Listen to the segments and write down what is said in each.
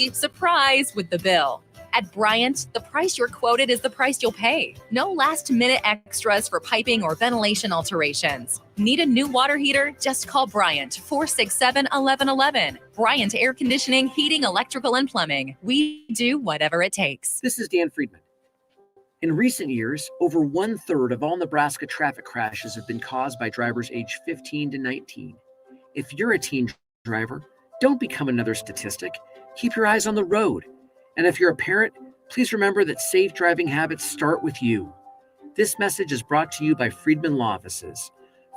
surprise with the bill. At Bryant, the price you're quoted is the price you'll pay. No last-minute extras for piping or ventilation alterations. Need a new water heater? Just call Bryant, 467-1111. Bryant Air Conditioning, Heating, Electrical, and Plumbing. We do whatever it takes. This is Dan Friedman. In recent years, over 1/3 of all Nebraska traffic crashes have been caused by drivers aged 15 to 19. If you're a teen driver, don't become another statistic. Keep your eyes on the road. And if you're a parent, please remember that safe driving habits start with you. This message is brought to you by Friedman Law Offices.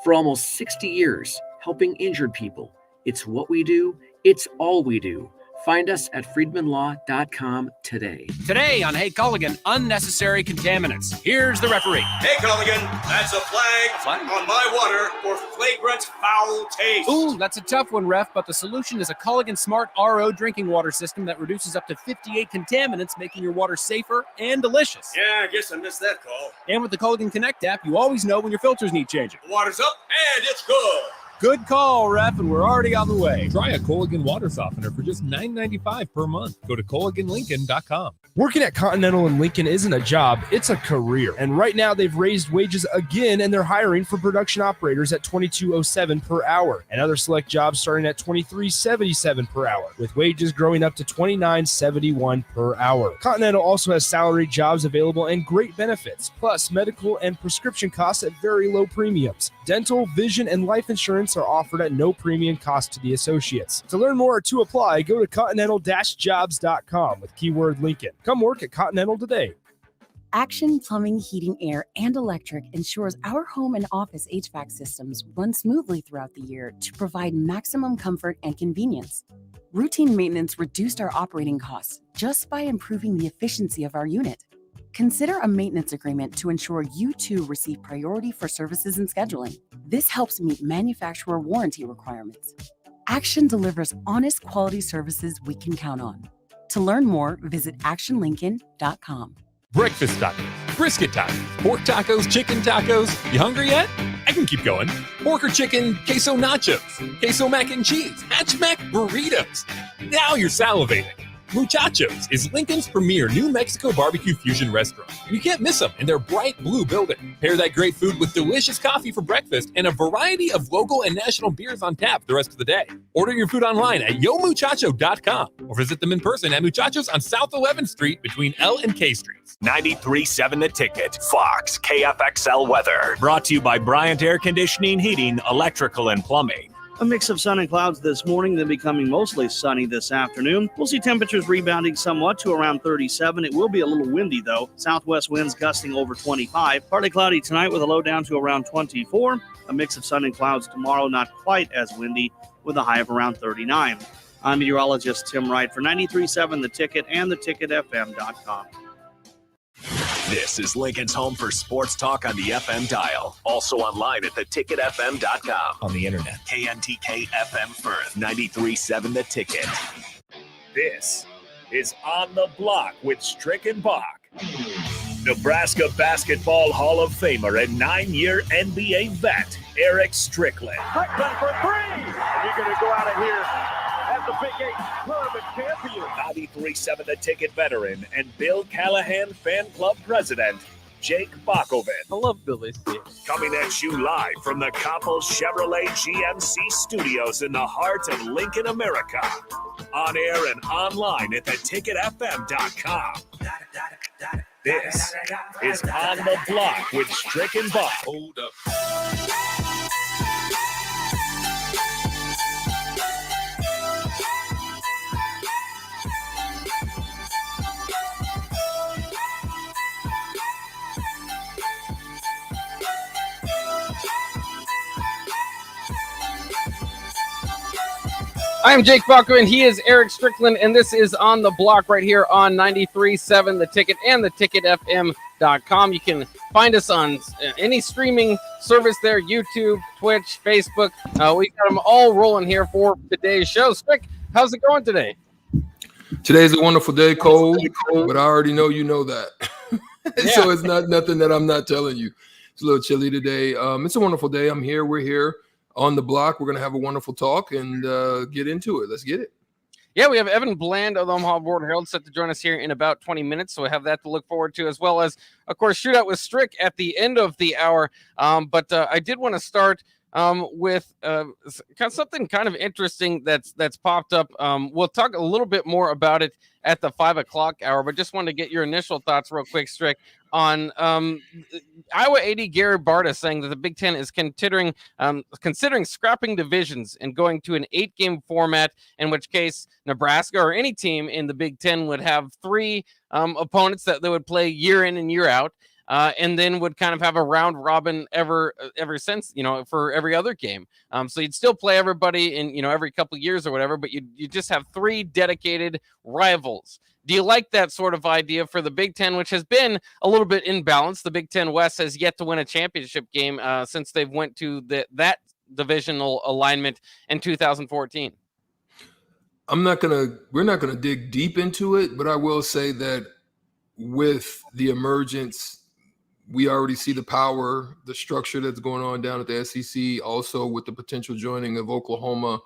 For almost 60 years, helping injured people. It's what we do. It's all we do. Find us at friedmanlaw.com today. Today on Hey Culligan, unnecessary contaminants. Here's the referee. Hey Culligan, that's a flag on my water for flagrant foul taste. Ooh, that's a tough one, ref, but the solution is a Culligan Smart RO drinking water system that reduces up to 58 contaminants, making your water safer and delicious. Yeah, I guess I missed that call. And with the Culligan Connect app, you always know when your filters need changing. The water's up and it's good. Good call, ref, and we're already on the way. Try a Culligan water softener for just $9.95 per month. Go to CulliganLincoln.com. Working at Continental in Lincoln isn't a job, it's a career. And right now they've raised wages again, and they're hiring for production operators at $22.07 per hour, and other select jobs starting at $23.77 per hour, with wages growing up to $29.71 per hour. Continental also has salaried jobs available and great benefits, plus medical and prescription costs at very low premiums. Dental, vision, and life insurance are offered at no premium cost to the associates. To learn more or to apply, go to continental-jobs.com with keyword Lincoln. Come work at Continental today. Action Plumbing, Heating, Air, and Electric ensures our home and office HVAC systems run smoothly throughout the year to provide maximum comfort and convenience. Routine maintenance reduced our operating costs just by improving the efficiency of our unit. Consider a maintenance agreement to ensure you too receive priority for services and scheduling. This helps meet manufacturer warranty requirements. Action delivers honest quality services we can count on. To learn more, visit actionlincoln.com. Breakfast tacos, brisket tacos, pork tacos, chicken tacos. You hungry yet? I can keep going. Pork or chicken, queso nachos, queso mac and cheese, hatch mac burritos. Now you're salivating. Muchachos is Lincoln's premier New Mexico barbecue fusion restaurant. And you can't miss them in their bright blue building. Pair that great food with delicious coffee for breakfast and a variety of local and national beers on tap the rest of the day. Order your food online at yomuchacho.com or visit them in person at Muchachos on South 11th Street between L and K Streets. 93.7 The Ticket, Fox, KFXL weather. Brought to you by Bryant Air Conditioning, Heating, Electrical, and Plumbing. A mix of sun and clouds this morning, then becoming mostly sunny this afternoon. We'll see temperatures rebounding somewhat to around 37. It will be a little windy, though. Southwest winds gusting over 25. Partly cloudy tonight with a low down to around 24. A mix of sun and clouds tomorrow, not quite as windy, with a high of around 39. I'm meteorologist Tim Wright for 93.7 The Ticket and theticketfm.com. This is Lincoln's home for sports talk on the FM dial. Also online at theticketfm.com. On the internet. KNTK FM Firth, 93.7 The Ticket. This is On the Block with Strick and Bach. Nebraska Basketball Hall of Famer and 9-year NBA vet, Eric Strickland. Strickland for three! You're going to go out of here as the Big 8 tournament champion. 93.7 The Ticket veteran and Bill Callahan fan club president, Jake Bakovic. I love Billy. Coming at you live from the Coppel Chevrolet GMC studios in the heart of Lincoln, America. On air and online at theticketfm.com. This is On the Block with Strick and Bach. Hold up. I'm Jake Bucko, and he is Eric Strickland, and this is On the Block right here on 93.7 The Ticket and theticketfm.com. You can find us on any streaming service there, YouTube, Twitch, Facebook. We got them all rolling here for today's show. Strick, how's it going today? Today's a wonderful day, cold, but I already know you know that. So it's not nothing that I'm not telling you. It's a little chilly today. It's a wonderful day. I'm here. We're here. On the block, we're going to have a wonderful talk and get into it. Let's get it. Yeah, we have Evan Bland of the Omaha Board Herald set to join us here in about 20 minutes, so we have that to look forward to, as well as, of course, Shootout with Strick at the end of the hour. But I did want to start with something kind of interesting that's popped up. We'll talk a little bit more about it at the 5 o'clock hour, but just wanted to get your initial thoughts real quick, Strick, on Iowa AD Gary Barta saying that the Big Ten is considering scrapping divisions and going to an 8-game format, in which case Nebraska or any team in the Big Ten would have 3 opponents that they would play year in and year out. And then would kind of have a round robin ever since, for every other game. So you'd still play everybody in, every couple of years or whatever, but you just have 3 dedicated rivals. Do you like that sort of idea for the Big Ten, which has been a little bit imbalanced? The Big Ten West has yet to win a championship game since they've went to that divisional alignment in 2014. We're not gonna dig deep into it, but I will say that with the emergence, we already see the power, the structure that's going on down at the SEC, also with the potential joining of Oklahoma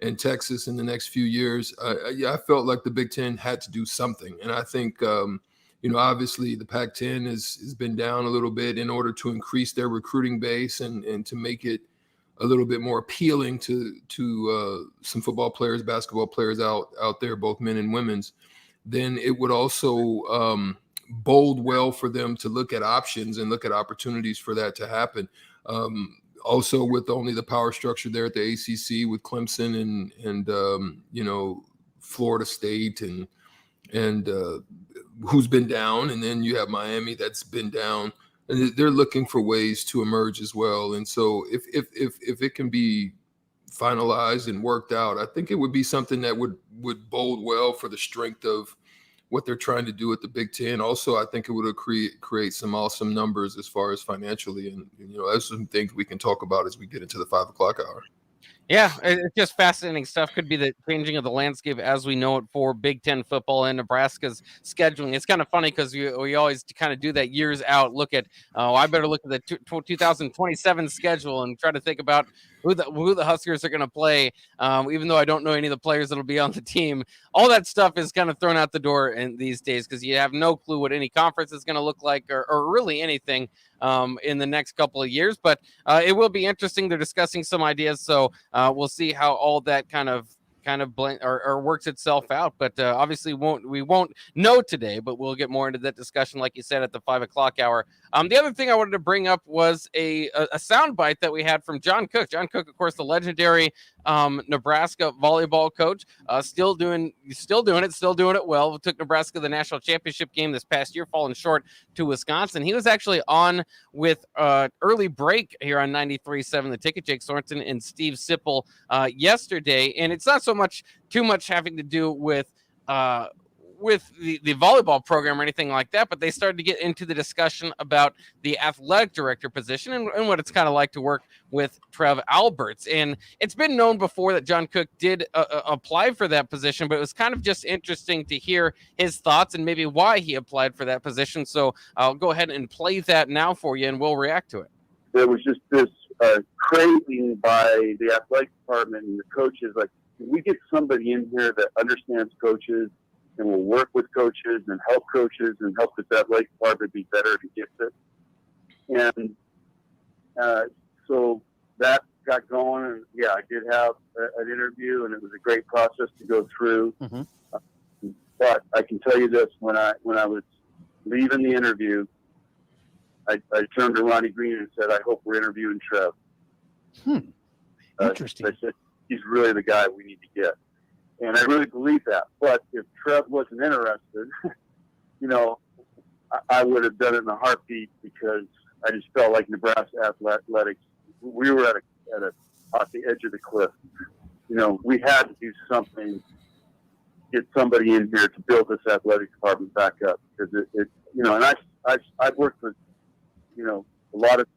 and Texas in the next few years. I felt like the Big Ten had to do something. And I think, obviously the Pac-10 has been down a little bit in order to increase their recruiting base and to make it a little bit more appealing to some football players, basketball players out there, both men and women's. Then it would also bode well for them to look at options and look at opportunities for that to happen. Also, with only the power structure there at the ACC with Clemson and Florida State and who's been down, and then you have Miami that's been down, and they're looking for ways to emerge as well. And so, if it can be finalized and worked out, I think it would be something that would bode well for the strength of what they're trying to do at the Big Ten. Also, I think it would create some awesome numbers as far as financially, and that's some things we can talk about as we get into the 5 o'clock hour. Yeah, it's just fascinating stuff. Could be the changing of the landscape as we know it for Big Ten football and Nebraska's scheduling. It's kind of funny because we always kind of do that years out look at, I better look at the 2027 schedule and try to think about who the Huskers are going to play, even though I don't know any of the players that will be on the team. All that stuff is kind of thrown out the door in these days because you have no clue what any conference is going to look like or really anything in the next couple of years. But it will be interesting. They're discussing some ideas, so we'll see how all that kind of blend or works itself out. But obviously we won't know today, but we'll get more into that discussion, like you said, at the 5 o'clock hour. The other thing I wanted to bring up was a soundbite that we had from John Cook. John Cook, of course, the legendary Nebraska volleyball coach, still doing it well. Took Nebraska to the national championship game this past year, falling short to Wisconsin. He was actually on with early break here on 93.7 The Ticket, Jake Sorensen and Steve Sipple yesterday, and it's not so much too much having to do with the volleyball program or anything like that, but they started to get into the discussion about the athletic director position and what it's kind of like to work with Trev Alberts. And it's been known before that John Cook did apply for that position, but it was kind of just interesting to hear his thoughts and maybe why he applied for that position. So I'll go ahead and play that now for you and we'll react to it. There was just this craving by the athletic department and the coaches, like, can we get somebody in here that understands coaches and will work with coaches and help this athletic department be better and get it. And so that got going. And yeah, I did have an interview, and it was a great process to go through. Mm-hmm. But I can tell you this: when I was leaving the interview, I turned to Ronnie Green and said, "I hope we're interviewing Trev." Interesting. I said, he's really the guy we need to get. And I really believe that. But if Trev wasn't interested, I would have done it in a heartbeat because I just felt like Nebraska athletics, we were at the edge of the cliff. We had to do something, get somebody in here to build this athletic department back up. Because and I've worked with, a lot of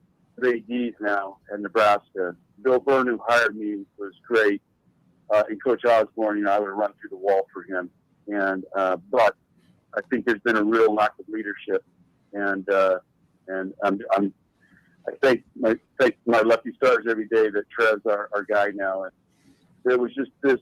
ADs now at Nebraska. Bill Byrne, who hired me, was great. And Coach Osborne, I would have run through the wall for him. And but I think there's been a real lack of leadership, and I thank my lucky stars every day that Trev's our guy now. And there was just this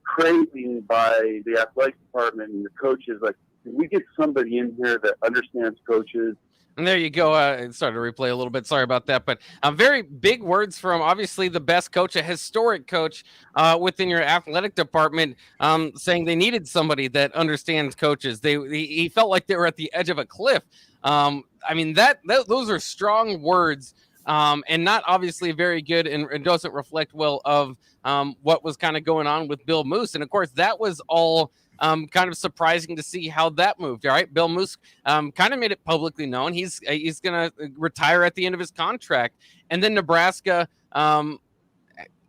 craving by the athletic department and the coaches, like, can we get somebody in here that understands coaches? And there you go. It started to replay a little bit. Sorry about that. But very big words from obviously the best coach, a historic coach within your athletic department, saying they needed somebody that understands coaches. He felt like they were at the edge of a cliff. I mean, those are strong words. And not obviously very good and doesn't reflect well of what was kind of going on with Bill Moos. And of course, that was all kind of surprising to see how that moved. All right. Bill Moos kind of made it publicly known he's going to retire at the end of his contract. And then Nebraska and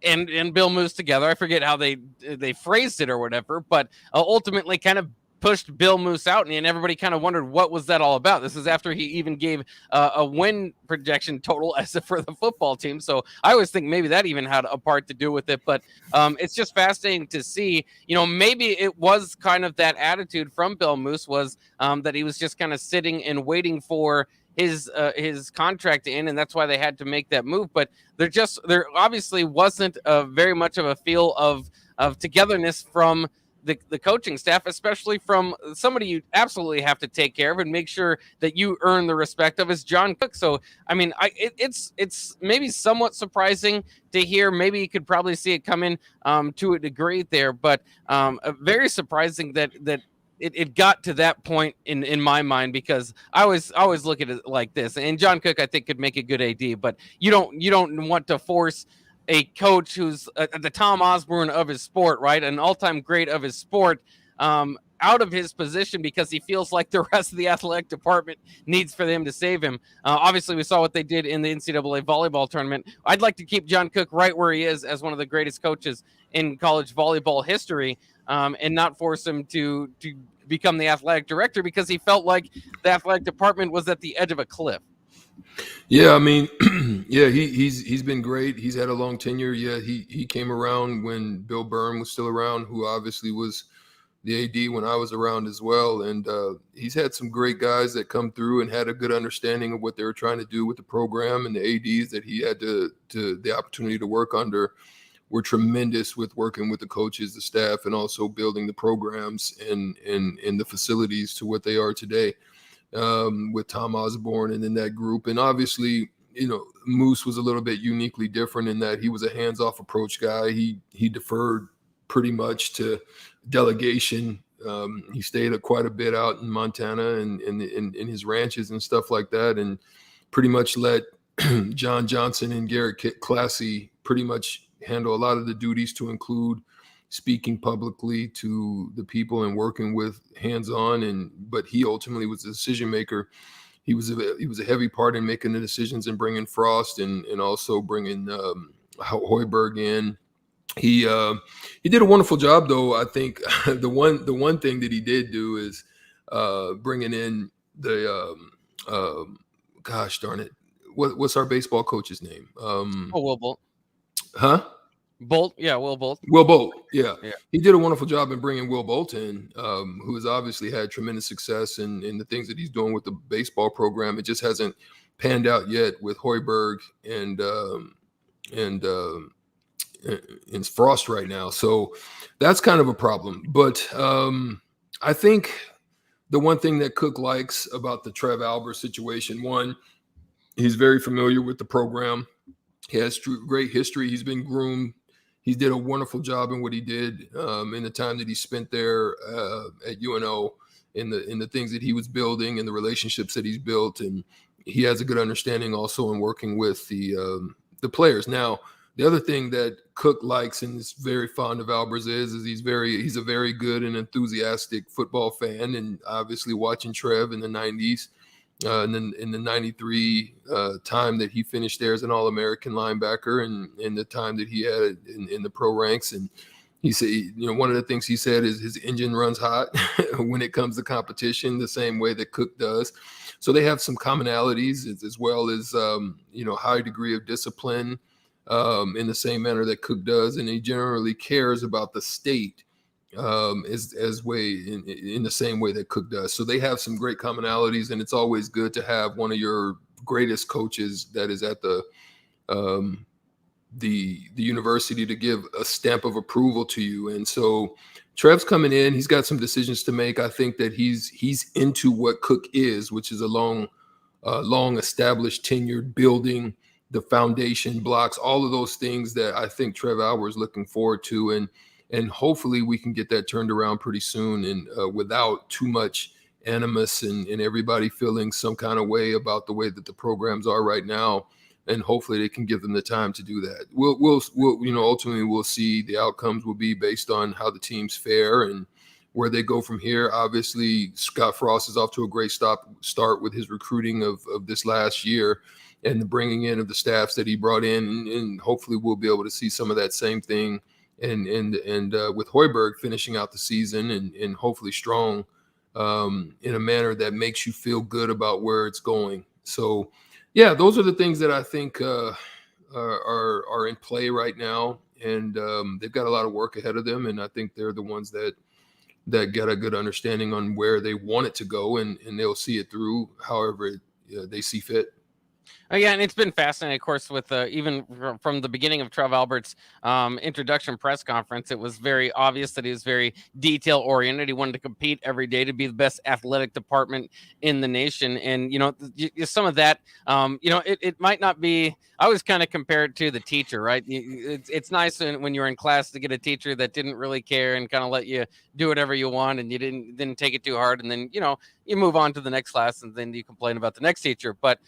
Bill Moos together, I forget how they phrased it or whatever, but ultimately kind of pushed Bill Moos out, and everybody kind of wondered what was that all about. This is after he even gave a win projection total as for the football team. So I always think maybe that even had a part to do with it. But it's just fascinating to see. Maybe it was kind of that attitude from Bill Moos was that he was just kind of sitting and waiting for his contract to end, and that's why they had to make that move. But there obviously wasn't very much of a feel of togetherness from the coaching staff, especially from somebody you absolutely have to take care of and make sure that you earn the respect of, is John Cook. So, I mean, it's maybe somewhat surprising to hear. Maybe you could probably see it coming to a degree there, but very surprising that it got to that point in my mind, because I always look at it like this. And John Cook, I think, could make a good AD, but you don't want to force a coach who's the Tom Osborne of his sport, right? An all-time great of his sport, out of his position because he feels like the rest of the athletic department needs for them to save him. Obviously, we saw what they did in the NCAA volleyball tournament. I'd like to keep John Cook right where he is as one of the greatest coaches in college volleyball history, and not force him to become the athletic director because he felt like the athletic department was at the edge of a cliff. Yeah, I mean, yeah, he's been great. He's had a long tenure. Yeah, he came around when Bill Byrne was still around, who obviously was the AD when I was around as well. And he's had some great guys that come through and had a good understanding of what they were trying to do with the program, and the ADs that he had the opportunity to work under were tremendous with working with the coaches, the staff, and also building the programs and the facilities to what they are today. With Tom Osborne and in that group. And obviously, Moose was a little bit uniquely different in that he was a hands-off approach guy. He deferred pretty much to delegation. He stayed quite a bit out in Montana and in his ranches and stuff like that, and pretty much let John Johnson and Garrett Classy pretty much handle a lot of the duties, to include speaking publicly to the people and working with hands-on. But he ultimately was the decision maker. He was a heavy part in making the decisions and bringing Frost and also bringing Hoiberg in. He did a wonderful job, though. I think the one thing that he did do is bringing in the gosh darn it, what's our baseball coach's name? Will Bolt. Huh? Bolt, yeah, Will Bolt. Will Bolt, yeah. He did a wonderful job in bringing Will Bolt in, who has obviously had tremendous success in the things that he's doing with the baseball program. It just hasn't panned out yet with Hoiberg and Frost right now. So that's kind of a problem. But I think the one thing that Cook likes about the Trev Albers situation, one, he's very familiar with the program. He has great history. He's been groomed. He did a wonderful job in what he did in the time that he spent there at UNO, in the things that he was building and the relationships that he's built. And he has a good understanding also in working with the players. Now, the other thing that Cook likes and is very fond of Albers is he's a very good and enthusiastic football fan. And obviously watching Trev in the 90s, and then in the 93 time that he finished there as an All-American linebacker, and in the time that he had in the pro ranks. And he said, one of the things he said is his engine runs hot when it comes to competition, the same way that Cook does. So they have some commonalities, as well as, high degree of discipline in the same manner that Cook does. And he generally cares about the state in the same way that Cook does. So they have some great commonalities, and it's always good to have one of your greatest coaches that is at the the university to give a stamp of approval to you. And so Trev's coming in. He's got some decisions to make. I think that he's into what Cook is, which is a long established, tenured building, the foundation blocks, all of those things that I think Trev Albert is looking forward to. And hopefully we can get that turned around pretty soon, and without too much animus and everybody feeling some kind of way about the way that the programs are right now. And hopefully they can give them the time to do that. We'll ultimately we'll see. The outcomes will be based on how the teams fare and where they go from here. Obviously, Scott Frost is off to a great start with his recruiting of this last year and the bringing in of the staffs that he brought in. And hopefully we'll be able to see some of that same thing and with Hoiberg finishing out the season and hopefully strong in a manner that makes you feel good about where it's going. So, yeah, those are the things that I think are in play right now, and they've got a lot of work ahead of them. And I think they're the ones that get a good understanding on where they want it to go, and they'll see it through however they see fit. Yeah, and it's been fascinating, of course, with even from the beginning of Trev Albert's introduction press conference. It was very obvious that he was very detail-oriented. He wanted to compete every day to be the best athletic department in the nation. And, some of that, it might not be – I always kind of compare it to the teacher, right? It's nice when you're in class to get a teacher that didn't really care and kind of let you do whatever you want, and you didn't take it too hard. And then, you move on to the next class, and then you complain about the next teacher. But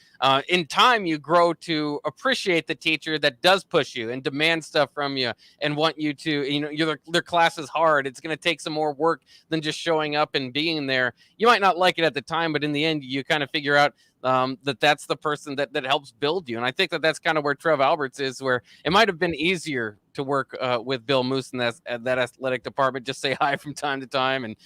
in time, you grow to appreciate the teacher that does push you and demand stuff from you and want you to, their class is hard. It's going to take some more work than just showing up and being there. You might not like it at the time, but in the end, you kind of figure out that's the person that helps build you. And I think that that's kind of where Trev Alberts is, where it might have been easier to work with Bill Moose in that athletic department, just say hi from time to time and,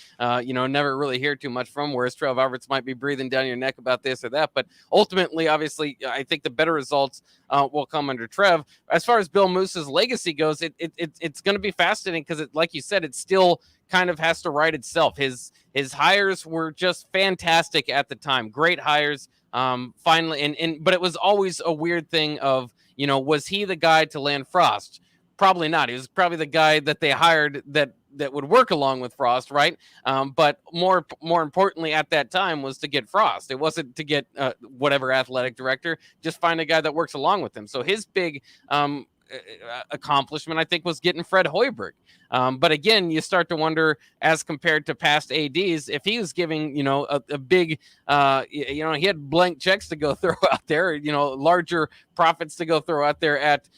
never really hear too much from, whereas Trev Alberts might be breathing down your neck about this or that. But ultimately, obviously, I think the better results will come under Trev. As far as Bill Moose's legacy goes, it's going to be fascinating because, like you said, it still kind of has to write itself. His hires were just fantastic at the time. Great hires. Finally, but it was always a weird thing of, was he the guy to land Frost? Probably not. He was probably the guy that they hired that would work along with Frost, right? But more importantly at that time was to get Frost. It wasn't to get whatever athletic director, just find a guy that works along with him. So his big accomplishment, I think, was getting Fred Hoiberg. But again, you start to wonder, as compared to past ADs, if he was giving, a big, he had blank checks to go throw out there, larger profits to go throw out there at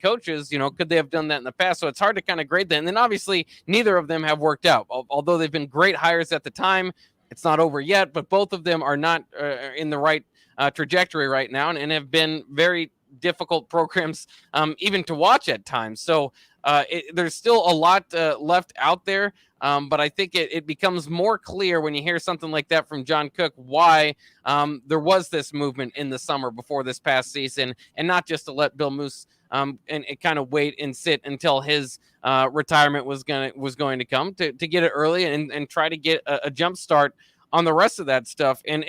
coaches, could they have done that in the past? So it's hard to kind of grade that. And then obviously neither of them have worked out, although they've been great hires at the time. It's not over yet, but both of them are not in the right trajectory right now and have been very difficult programs even to watch at times. So there's still a lot left out there, but I think it becomes more clear when you hear something like that from John Cook why there was this movement in the summer before this past season, and not just to let Bill Moose and kind of wait and sit until his retirement was going to come, to get it early and try to get a jump start on the rest of that stuff. And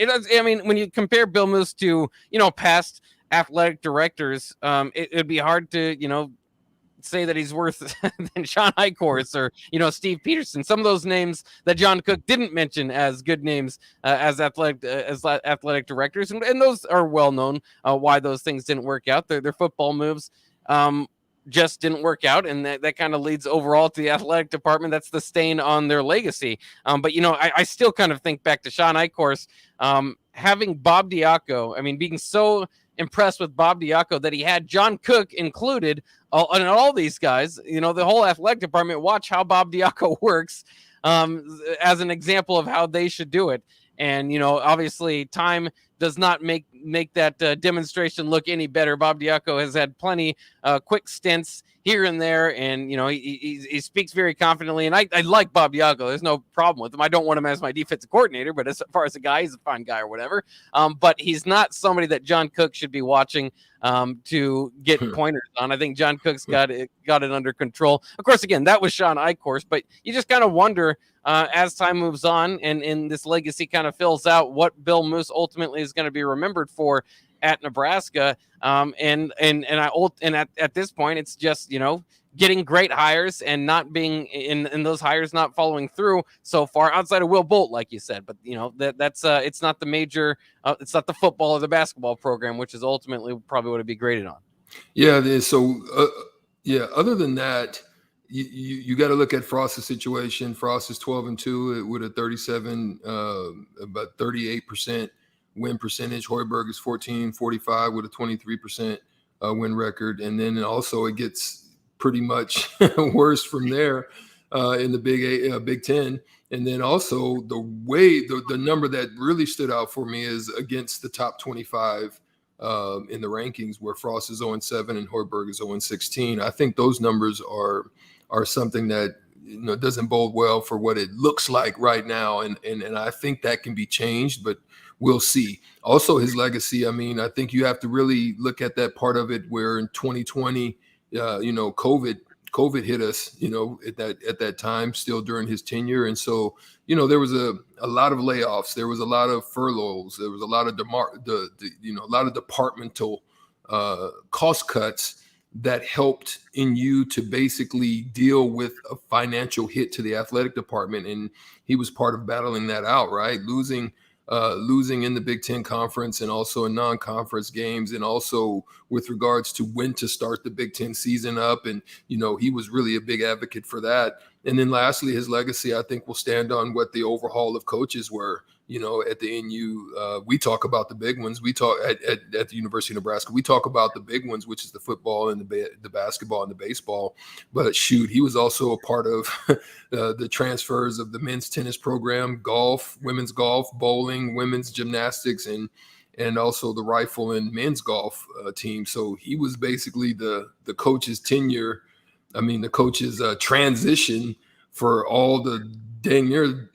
when you compare Bill Moose to past athletic directors, it'd be hard to say that he's worse than Sean Eichhorst or Steve Peterson, some of those names that John Cook didn't mention as good names as athletic directors, and those are well known why those things didn't work out. Their football moves just didn't work out, and that kind of leads overall to the athletic department. That's the stain on their legacy. But I still kind of think back to Sean Eichhorst having Bob Diaco. Being so impressed with Bob Diaco that he had John Cook included and all these guys, the whole athletic department, watch how Bob Diaco works as an example of how they should do it. And, obviously time does not make that demonstration look any better. Bob Diaco has had plenty quick stints here and there, and he speaks very confidently, and I like Bob Diaco. There's no problem with him. I don't want him as my defensive coordinator, but as far as a guy, he's a fine guy or whatever. But he's not somebody that John Cook should be watching to get pointers on. I think John Cook's got it under control. Of course, again, that was Sean Eichhorst, but you just kind of wonder as time moves on and this legacy kind of fills out, what Bill Moose ultimately is going to be remembered for. at Nebraska. And at this point, it's just, getting great hires and not being in those hires not following through so far, outside of Will Bolt, like you said. But that's it's not the major, it's not the football or the basketball program, which is ultimately probably what it'd be graded on. Yeah, it is. So other than that, you got to look at Frost's situation. Frost is 12-2 with a 37, about 38% win percentage. Hoiberg is 14-45 with a 23% win record. And then also it gets pretty much worse from there in the Big Ten. And then also the number that really stood out for me is against the top 25 in the rankings, where Frost is 0-7 and Hoiberg is 0-16. I think those numbers are something that doesn't bode well for what it looks like right now, and I think that can be changed, but we'll see. Also, his legacy. I mean, I think you have to really look at that part of it where in 2020, COVID hit us, at that time, still during his tenure, and so there was a lot of layoffs, there was a lot of furloughs, there was a lot of a lot of departmental cost cuts that helped NU to basically deal with a financial hit to the athletic department. And he was part of battling that out, right? Losing in the Big Ten Conference and also in non-conference games, and also with regards to when to start the Big Ten season up. And, he was really a big advocate for that. And then lastly, his legacy, I think, will stand on what the overhaul of coaches were. At the NU, we talk about the big ones. We talk at the University of Nebraska. We talk about the big ones, which is the football and the basketball and the baseball. But shoot, he was also a part of the transfers of the men's tennis program, golf, women's golf, bowling, women's gymnastics, and also the rifle and men's golf team. So he was basically the coach's tenure. I mean, the coach's transition for all the dang near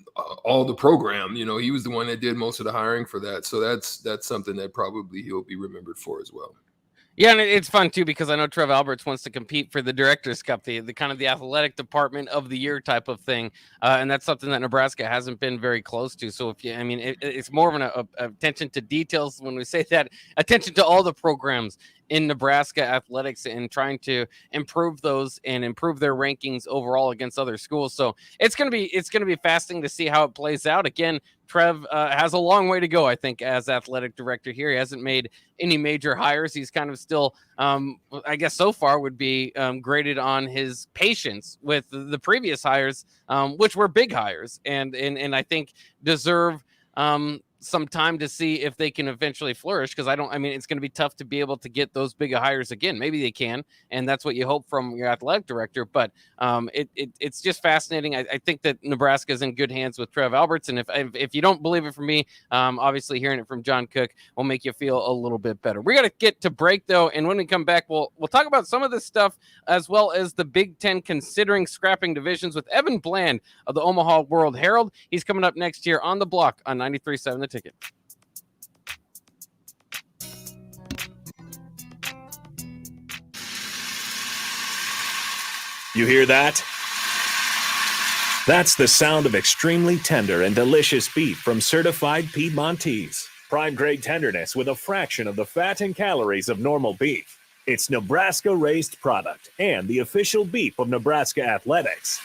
all the program. He was the one that did most of the hiring for that. So that's something that probably he'll be remembered for as well. Yeah, and it's fun too, because I know Trev Alberts wants to compete for the Director's Cup, the kind of the athletic department of the year type of thing, and that's something that Nebraska hasn't been very close to. So it's more of an attention to details when we say that, attention to all the programs in Nebraska athletics and trying to improve those and improve their rankings overall against other schools. So it's going to be fascinating to see how it plays out. Again, Trev has a long way to go, I think, as athletic director here. He hasn't made any major hires. He's kind of still, I guess so far would be graded on his patience with the previous hires, which were big hires and I think deserve some time to see if they can eventually flourish, because it's going to be tough to be able to get those big hires again. Maybe they can, and that's what you hope from your athletic director, but it's just fascinating. I think that Nebraska is in good hands with Trev Alberts, and if you don't believe it from me, obviously hearing it from John Cook will make you feel a little bit better. We got to get to break though, and when we come back, we'll talk about some of this stuff as well as the Big Ten considering scrapping divisions with Evan Bland of the Omaha World Herald. He's coming up next here on The Block on 93.7 The Ticket. You hear that? That's the sound of extremely tender and delicious beef from Certified Piedmontese. Prime grade tenderness with a fraction of the fat and calories of normal beef. It's Nebraska-raised product and the official beef of Nebraska Athletics.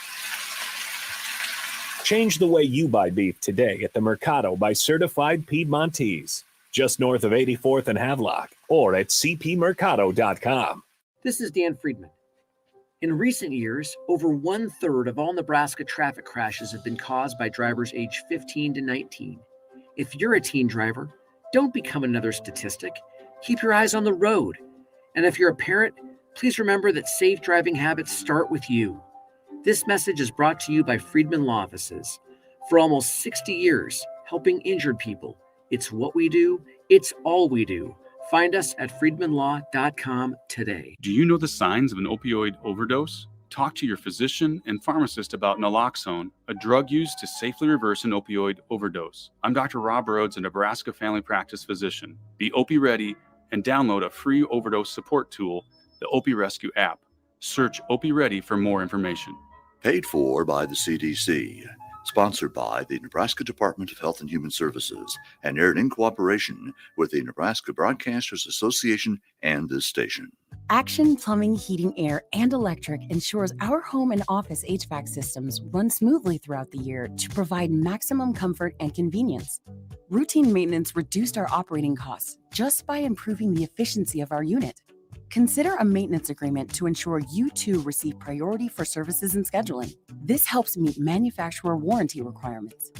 Change the way you buy beef today at the Mercado by Certified Piedmontese, just north of 84th and Havelock, or at cpmercado.com. This is Dan Friedman. In recent years, over 1/3 of all Nebraska traffic crashes have been caused by drivers aged 15 to 19. If you're a teen driver, don't become another statistic. Keep your eyes on the road. And if you're a parent, please remember that safe driving habits start with you. This message is brought to you by Friedman Law Offices. For almost 60 years, helping injured people. It's what we do. It's all we do. Find us at friedmanlaw.com today. Do you know the signs of an opioid overdose? Talk to your physician and pharmacist about naloxone, a drug used to safely reverse an opioid overdose. I'm Dr. Rob Rhodes, a Nebraska family practice physician. Be Opie Ready and download a free overdose support tool, the Opie Rescue app. Search Opie Ready for more information. Paid for by the CDC. Sponsored by the Nebraska Department of Health and Human Services and aired in cooperation with the Nebraska Broadcasters Association and this station. Action Plumbing, Heating, Air, and Electric ensures our home and office HVAC systems run smoothly throughout the year to provide maximum comfort and convenience. Routine maintenance reduced our operating costs just by improving the efficiency of our unit. Consider a maintenance agreement to ensure you too receive priority for services and scheduling. This helps meet manufacturer warranty requirements.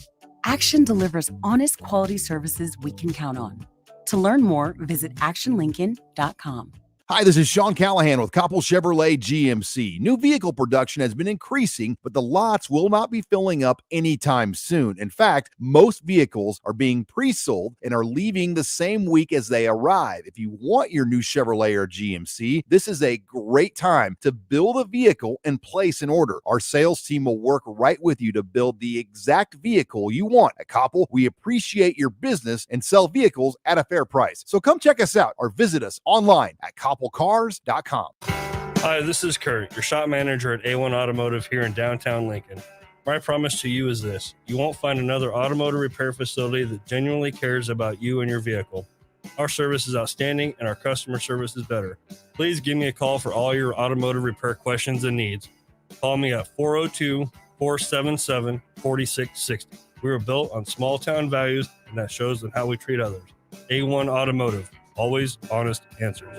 Action delivers honest quality services we can count on. To learn more, visit actionlincoln.com. Hi, this is Sean Callahan with Koppel Chevrolet GMC. New vehicle production has been increasing, but the lots will not be filling up anytime soon. In fact, most vehicles are being pre-sold and are leaving the same week as they arrive. If you want your new Chevrolet or GMC, this is a great time to build a vehicle and place an order. Our sales team will work right with you to build the exact vehicle you want. At Koppel, we appreciate your business and sell vehicles at a fair price. So come check us out or visit us online at koppelcars.com. Hi, this is Kurt, your shop manager at A1 Automotive here in downtown Lincoln. My promise to you is this: you won't find another automotive repair facility that genuinely cares about you and your vehicle. Our service is outstanding and our customer service is better. Please give me a call for all your automotive repair questions and needs. Call me at 402-477-4660. We were built on small town values, and that shows in how we treat others. A1 Automotive, always honest answers.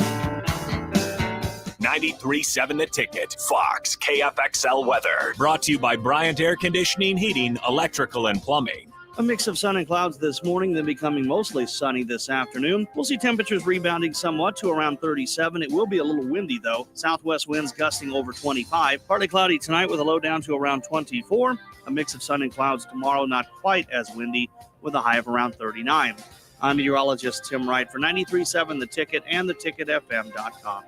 93.7 The Ticket, Fox, KFXL weather. Brought to you by Bryant Air Conditioning, Heating, Electrical, and Plumbing. A mix of sun and clouds this morning, then becoming mostly sunny this afternoon. We'll see temperatures rebounding somewhat to around 37. It will be a little windy, though. Southwest winds gusting over 25. Partly cloudy tonight with a low down to around 24. A mix of sun and clouds tomorrow, not quite as windy, with a high of around 39. I'm meteorologist Tim Wright for 93.7 The Ticket and theticketfm.com.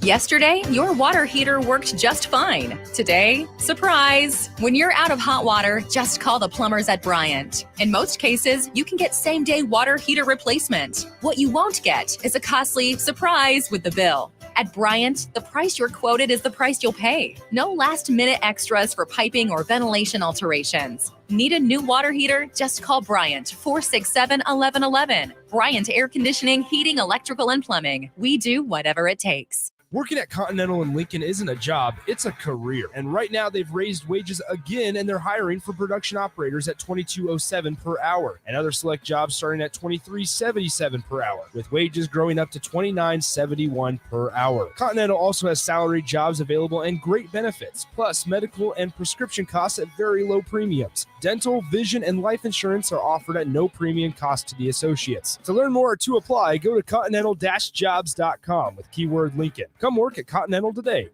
Yesterday, your water heater worked just fine. Today, surprise! When you're out of hot water, just call the plumbers at Bryant. In most cases, you can get same-day water heater replacement. What you won't get is a costly surprise with the bill. At Bryant, the price you're quoted is the price you'll pay. No last-minute extras for piping or ventilation alterations. Need a new water heater? Just call Bryant, 467-1111. Bryant Air Conditioning, Heating, Electrical, and Plumbing. We do whatever it takes. Working at Continental in Lincoln isn't a job, it's a career. And right now they've raised wages again and they're hiring for production operators at $22.07 per hour and other select jobs starting at $23.77 per hour, with wages growing up to $29.71 per hour. Continental also has salaried jobs available and great benefits, plus medical and prescription costs at very low premiums. Dental, vision, and life insurance are offered at no premium cost to the associates. To learn more or to apply, go to continental-jobs.com with keyword Lincoln. Come work at Continental today.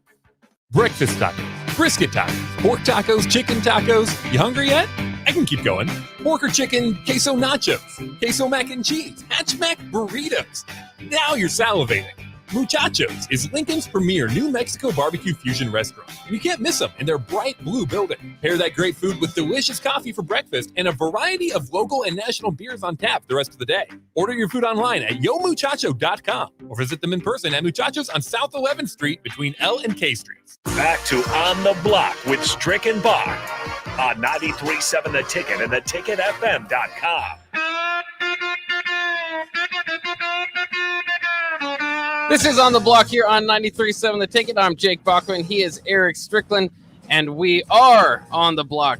Breakfast tacos, brisket tacos, pork tacos, chicken tacos. You hungry yet? I can keep going. Pork or chicken, queso nachos, queso mac and cheese, hatchback burritos. Now you're salivating. Muchachos is Lincoln's premier New Mexico barbecue fusion restaurant. And you can't miss them in their bright blue building. Pair that great food with delicious coffee for breakfast and a variety of local and national beers on tap the rest of the day. Order your food online at yomuchacho.com or visit them in person at Muchachos on South 11th Street between L and K Streets. Back to On the Block with Strick and Bach on 93.7 The Ticket and theticketfm.com. This is On the Block here on 93.7 The Ticket. I'm Jake Bachman. He is Eric Strickland, and we are on the block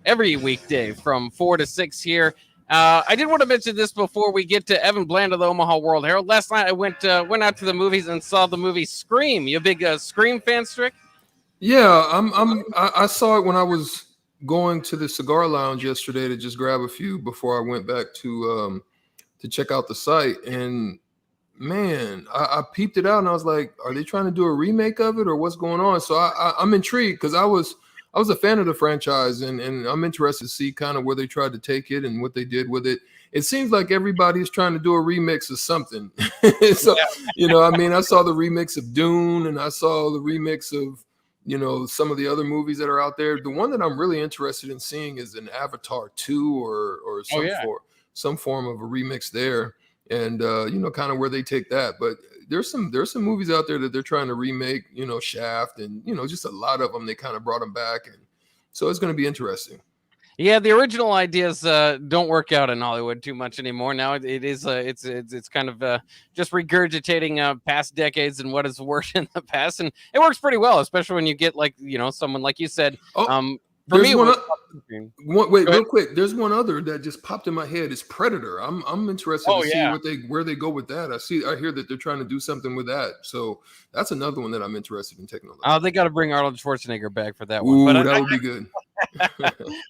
every weekday from 4 to 6 here. I did want to mention this before we get to Evan Bland of the Omaha World Herald. Last night I went out to the movies and saw the movie Scream. You a big Scream fan, Strick? Yeah, I saw it when I was going to the cigar lounge yesterday to just grab a few before I went back to check out the site. And man, I peeped it out and I was like, are they trying to do a remake of it or what's going on? So I'm intrigued because I was a fan of the franchise and I'm interested to see kind of where they tried to take it and what they did with it. It seems like everybody's trying to do a remix of something. So, I mean, I saw the remix of Dune and I saw the remix of, some of the other movies that are out there. The one that I'm really interested in seeing is an Avatar 2 or some form of a remix there. And kind of where they take that, but there's some movies out there that they're trying to remake, Shaft, and just a lot of them. They kind of brought them back, and So it's going to be interesting. Yeah, the original ideas don't work out in Hollywood too much anymore. Now it's kind of just regurgitating past decades and what has worked in the past, and it works pretty well, especially when you get someone like you said. For me, wait, real quick. There's one other that just popped in my head. It's Predator. I'm interested to see where they go with that. I hear that they're trying to do something with that. So that's another one that I'm interested in taking a look. Oh, they got to bring Arnold Schwarzenegger back for that Ooh, one. But that would be good.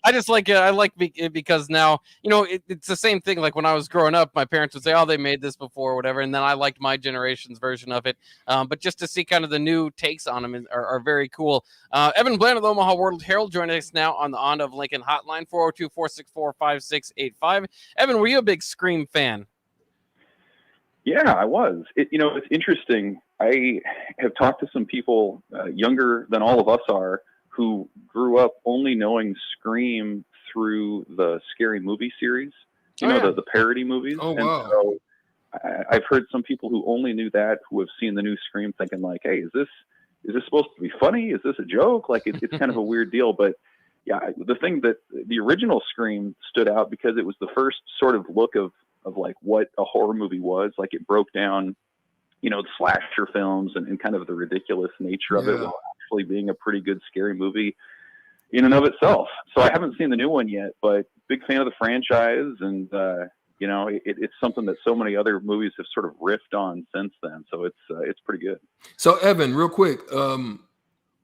I just like it. I like it because now it's the same thing. Like when I was growing up, my parents would say, "Oh, they made this before," or whatever, and then I liked my generation's version of it. But just to see kind of the new takes on them are very cool. Evan Bland of the Omaha World Herald joining us now on the Honda of Lincoln hotline, 402-464-5685. Evan, were you a big Scream fan? Yeah, I was. It's interesting. I have talked to some people younger than all of us are who grew up only knowing Scream through the Scary Movie series, the parody movies. Oh, and wow. so I've heard some people who only knew that, who have seen the new Scream, thinking like, hey, is this supposed to be funny? Is this a joke? Like, it's kind of a weird deal. But yeah, the thing that the original Scream stood out because it was the first sort of look of like what a horror movie was. Like, it broke down, the slasher films and kind of the ridiculous nature of it, while actually being a pretty good scary movie in and of itself. So I haven't seen the new one yet, but big fan of the franchise, and it's something that so many other movies have sort of riffed on since then. So it's pretty good. So Evan, real quick,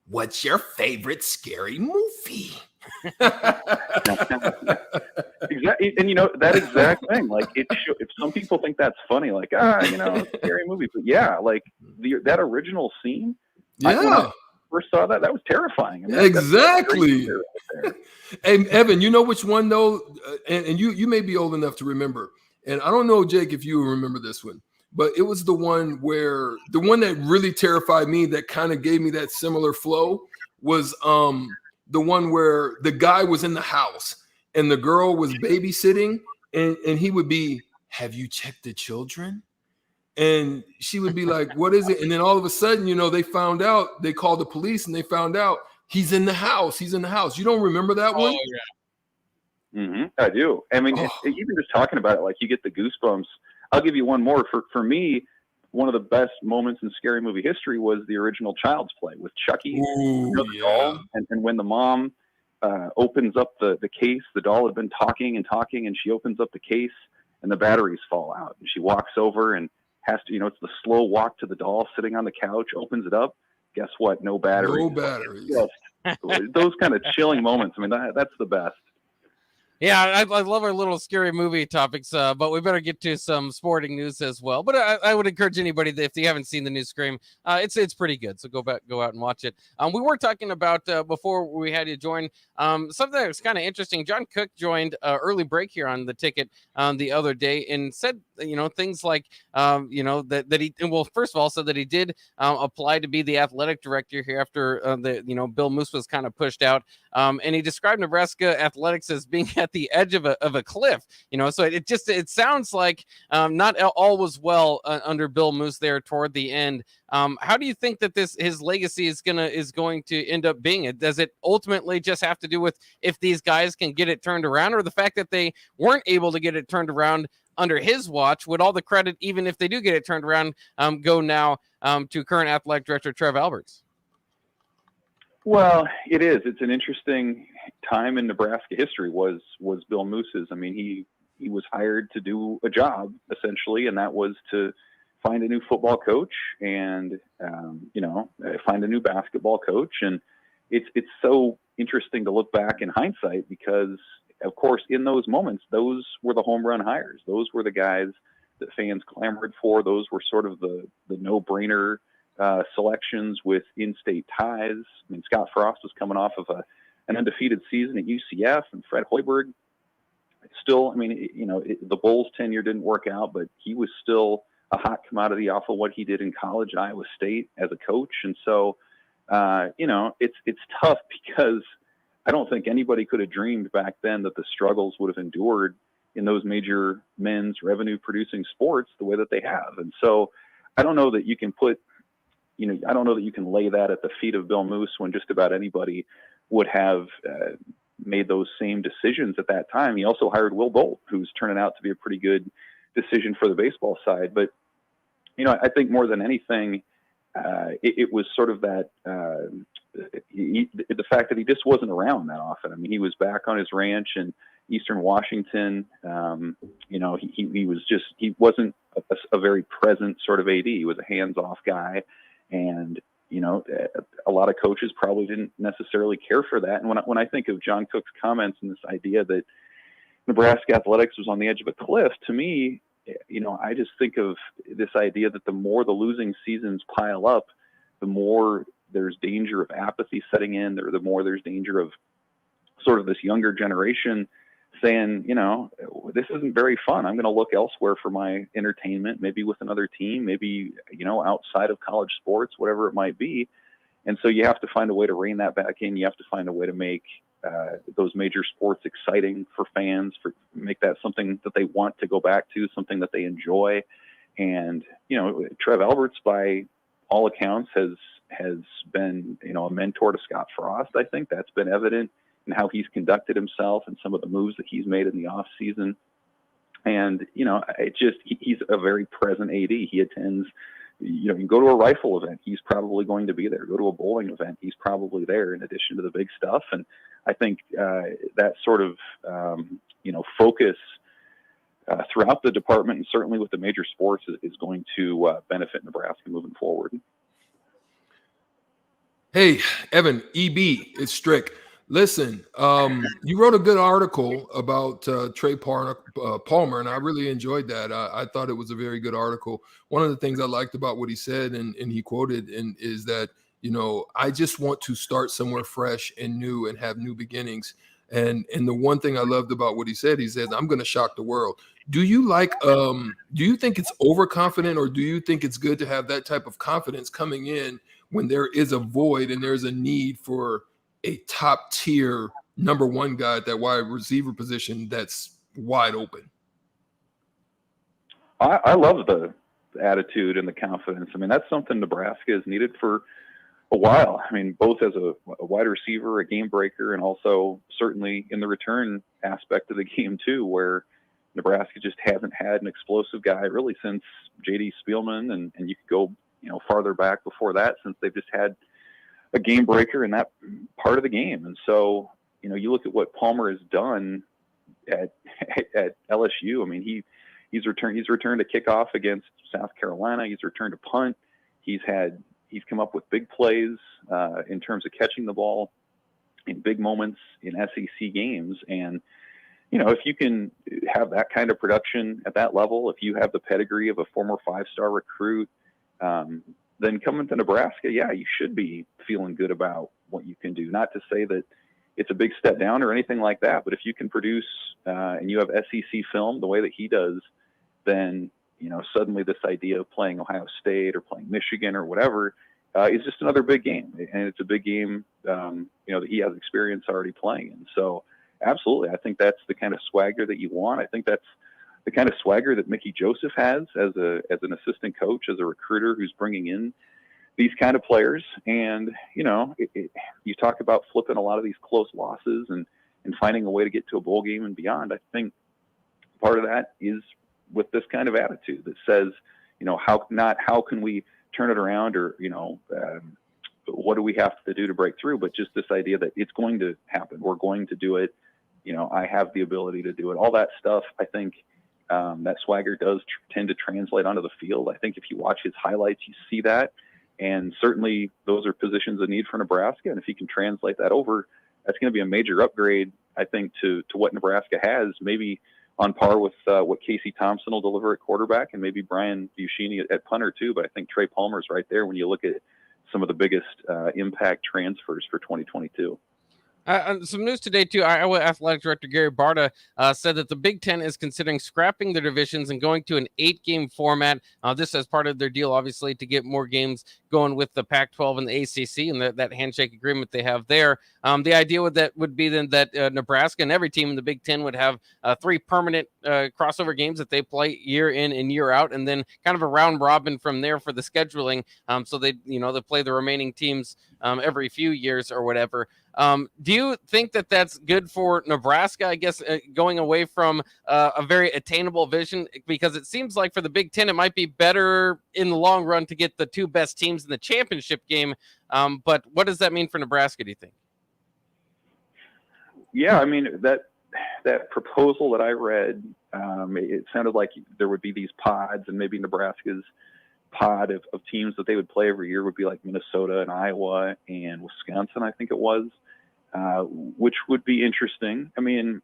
what's your favorite scary movie? Exactly, and that exact thing. Like, if some people think that's funny, like scary movie, but yeah, like that original scene. Yeah. When I first saw that was terrifying. I mean, Exactly. Hey, Evan, you know which one though, and you may be old enough to remember, and I don't know, Jake, if you remember this one, but it was the one that really terrified me, that kind of gave me that similar flow, was the one where the guy was in the house and the girl was babysitting, and he would be, "Have you checked the children?" And she would be like, "What is it?" And then all of a sudden, they found out, they called the police and they found out he's in the house. He's in the house. You don't remember that one? Oh, yeah. Mm-hmm. I do. I mean, even just talking about it, like, you get the goosebumps. I'll give you one more. For me, one of the best moments in scary movie history was the original Child's Play with Chucky. Ooh, the doll, and when the mom opens up the case, the doll had been talking, and she opens up the case and the batteries fall out. And she walks over and has to, it's the slow walk to the doll sitting on the couch, opens it up. Guess what? No batteries. No batteries. Those kind of chilling moments. I mean, that's the best. Yeah, I love our little scary movie topics, but we better get to some sporting news as well. But I would encourage anybody that if they haven't seen the new Scream, it's pretty good. So go out and watch it. We were talking about before we had you join something that was kind of interesting. John Cook joined early break here on the ticket the other day and said things like that he, well, first of all, said that he did apply to be the athletic director here after Bill Moose was kind of pushed out, and he described Nebraska athletics as being at the edge of a cliff, so it sounds like not all was well under Bill Moose there toward the end. How do you think that his legacy is going to end up being? Does it ultimately just have to do with if these guys can get it turned around, or the fact that they weren't able to get it turned around under his watch? Would all the credit, even if they do get it turned around, go now to current athletic director Trev Alberts? Well, it is. It's an interesting time in Nebraska history. Was Bill Moose's. I mean, he was hired to do a job essentially, and that was to find a new football coach and find a new basketball coach. And it's so interesting to look back in hindsight because, of course, in those moments, those were the home run hires. Those were the guys that fans clamored for. Those were sort of the no-brainer selections with in-state ties. I mean, Scott Frost was coming off of an undefeated season at UCF, and Fred Hoiberg still, the Bulls' tenure didn't work out, but he was still a hot commodity off of what he did in college at Iowa State as a coach. And so, it's tough because I don't think anybody could have dreamed back then that the struggles would have endured in those major men's revenue-producing sports the way that they have. And so I don't know that you can lay that at the feet of Bill Moose when just about anybody would have made those same decisions at that time. He also hired Will Bolt, who's turning out to be a pretty good decision for the baseball side. But, I think more than anything, it was sort of that the fact that he just wasn't around that often. I mean, he was back on his ranch in Eastern Washington. He wasn't a very present sort of AD. He was a hands-off guy, and a lot of coaches probably didn't necessarily care for that. And when I think of John Cook's comments and this idea that Nebraska athletics was on the edge of a cliff, to me, I just think of this idea that the more the losing seasons pile up, the more there's danger of apathy setting in, or the more there's danger of sort of this younger generation saying, this isn't very fun. I'm going to look elsewhere for my entertainment, maybe with another team, maybe, outside of college sports, whatever it might be. And so you have to find a way to rein that back in. You have to find a way to make those major sports exciting for fans, make that something that they want to go back to, something that they enjoy. And, Trev Alberts, by all accounts, has been, a mentor to Scott Frost. I think that's been evident in how he's conducted himself and some of the moves that he's made in the off season. And, he's a very present AD. He attends, you go to a rifle event, he's probably going to be there. Go to a bowling event, he's probably there in addition to the big stuff. And I think that sort of, focus throughout the department, and certainly with the major sports, is going to benefit Nebraska moving forward. Hey, Evan, EB, it's Strick. Listen, you wrote a good article about Trey Palmer, and I really enjoyed that. I thought it was a very good article. One of the things I liked about what he said, and he quoted, is that, I just want to start somewhere fresh and new and have new beginnings. And the one thing I loved about what he said, I'm going to shock the world. Do you think it's overconfident, or do you think it's good to have that type of confidence coming in when there is a void and there's a need for a top tier number one guy at that wide receiver position that's wide open? I love the attitude and the confidence. I mean, that's something Nebraska has needed for a while. I mean, both as a wide receiver, a game breaker, and also certainly in the return aspect of the game too, where Nebraska just hasn't had an explosive guy really since J.D. Spielman, and you could go farther back before that, since they've just had a game breaker in that part of the game. And so, you look at what Palmer has done at LSU. I mean, he's returned a kickoff against South Carolina. He's returned a punt. He's come up with big plays in terms of catching the ball in big moments in SEC games. And, if you can have that kind of production at that level, if you have the pedigree of a former 5-star recruit, then coming to Nebraska, you should be feeling good about what you can do. Not to say that it's a big step down or anything like that, but if you can produce and you have SEC film the way that he does, then, suddenly this idea of playing Ohio State or playing Michigan or whatever is just another big game. And it's a big game, that he has experience already playing in. So absolutely, I think that's the kind of swagger that you want. I think that's the kind of swagger that Mickey Joseph has as an assistant coach, as a recruiter who's bringing in these kind of players. And, you talk about flipping a lot of these close losses and finding a way to get to a bowl game and beyond. I think part of that is with this kind of attitude that says, how can we turn it around, or, what do we have to do to break through? But just this idea that it's going to happen. We're going to do it. I have the ability to do it. All that stuff, I think, that swagger does tend to translate onto the field. I think if you watch his highlights, you see that. And certainly those are positions of need for Nebraska. And if he can translate that over, that's going to be a major upgrade, I think, to what Nebraska has, maybe on par with what Casey Thompson will deliver at quarterback, and maybe Brian Buschini at punter too. But I think Trey Palmer's right there when you look at some of the biggest impact transfers for 2022. Some news today, too. Iowa Athletic Director Gary Barta said that the Big Ten is considering scrapping their divisions and going to an 8-game format. This as part of their deal, obviously, to get more games going with the Pac-12 and the ACC and that handshake agreement they have there. The idea would be then that Nebraska and every team in the Big Ten would have 3 permanent crossover games that they play year in and year out, and then kind of a round robin from there for the scheduling. So they play the remaining teams every few years or whatever. Do you think that that's good for Nebraska, I guess, going away from a very attainable vision? Because it seems like for the Big Ten, it might be better in the long run to get the 2 best teams in the championship game. But what does that mean for Nebraska, do you think? Yeah, I mean, that proposal that I read, it sounded like there would be these pods, and maybe Nebraska's pod of teams that they would play every year would be like Minnesota and Iowa and Wisconsin, I think it was, which would be interesting. I mean,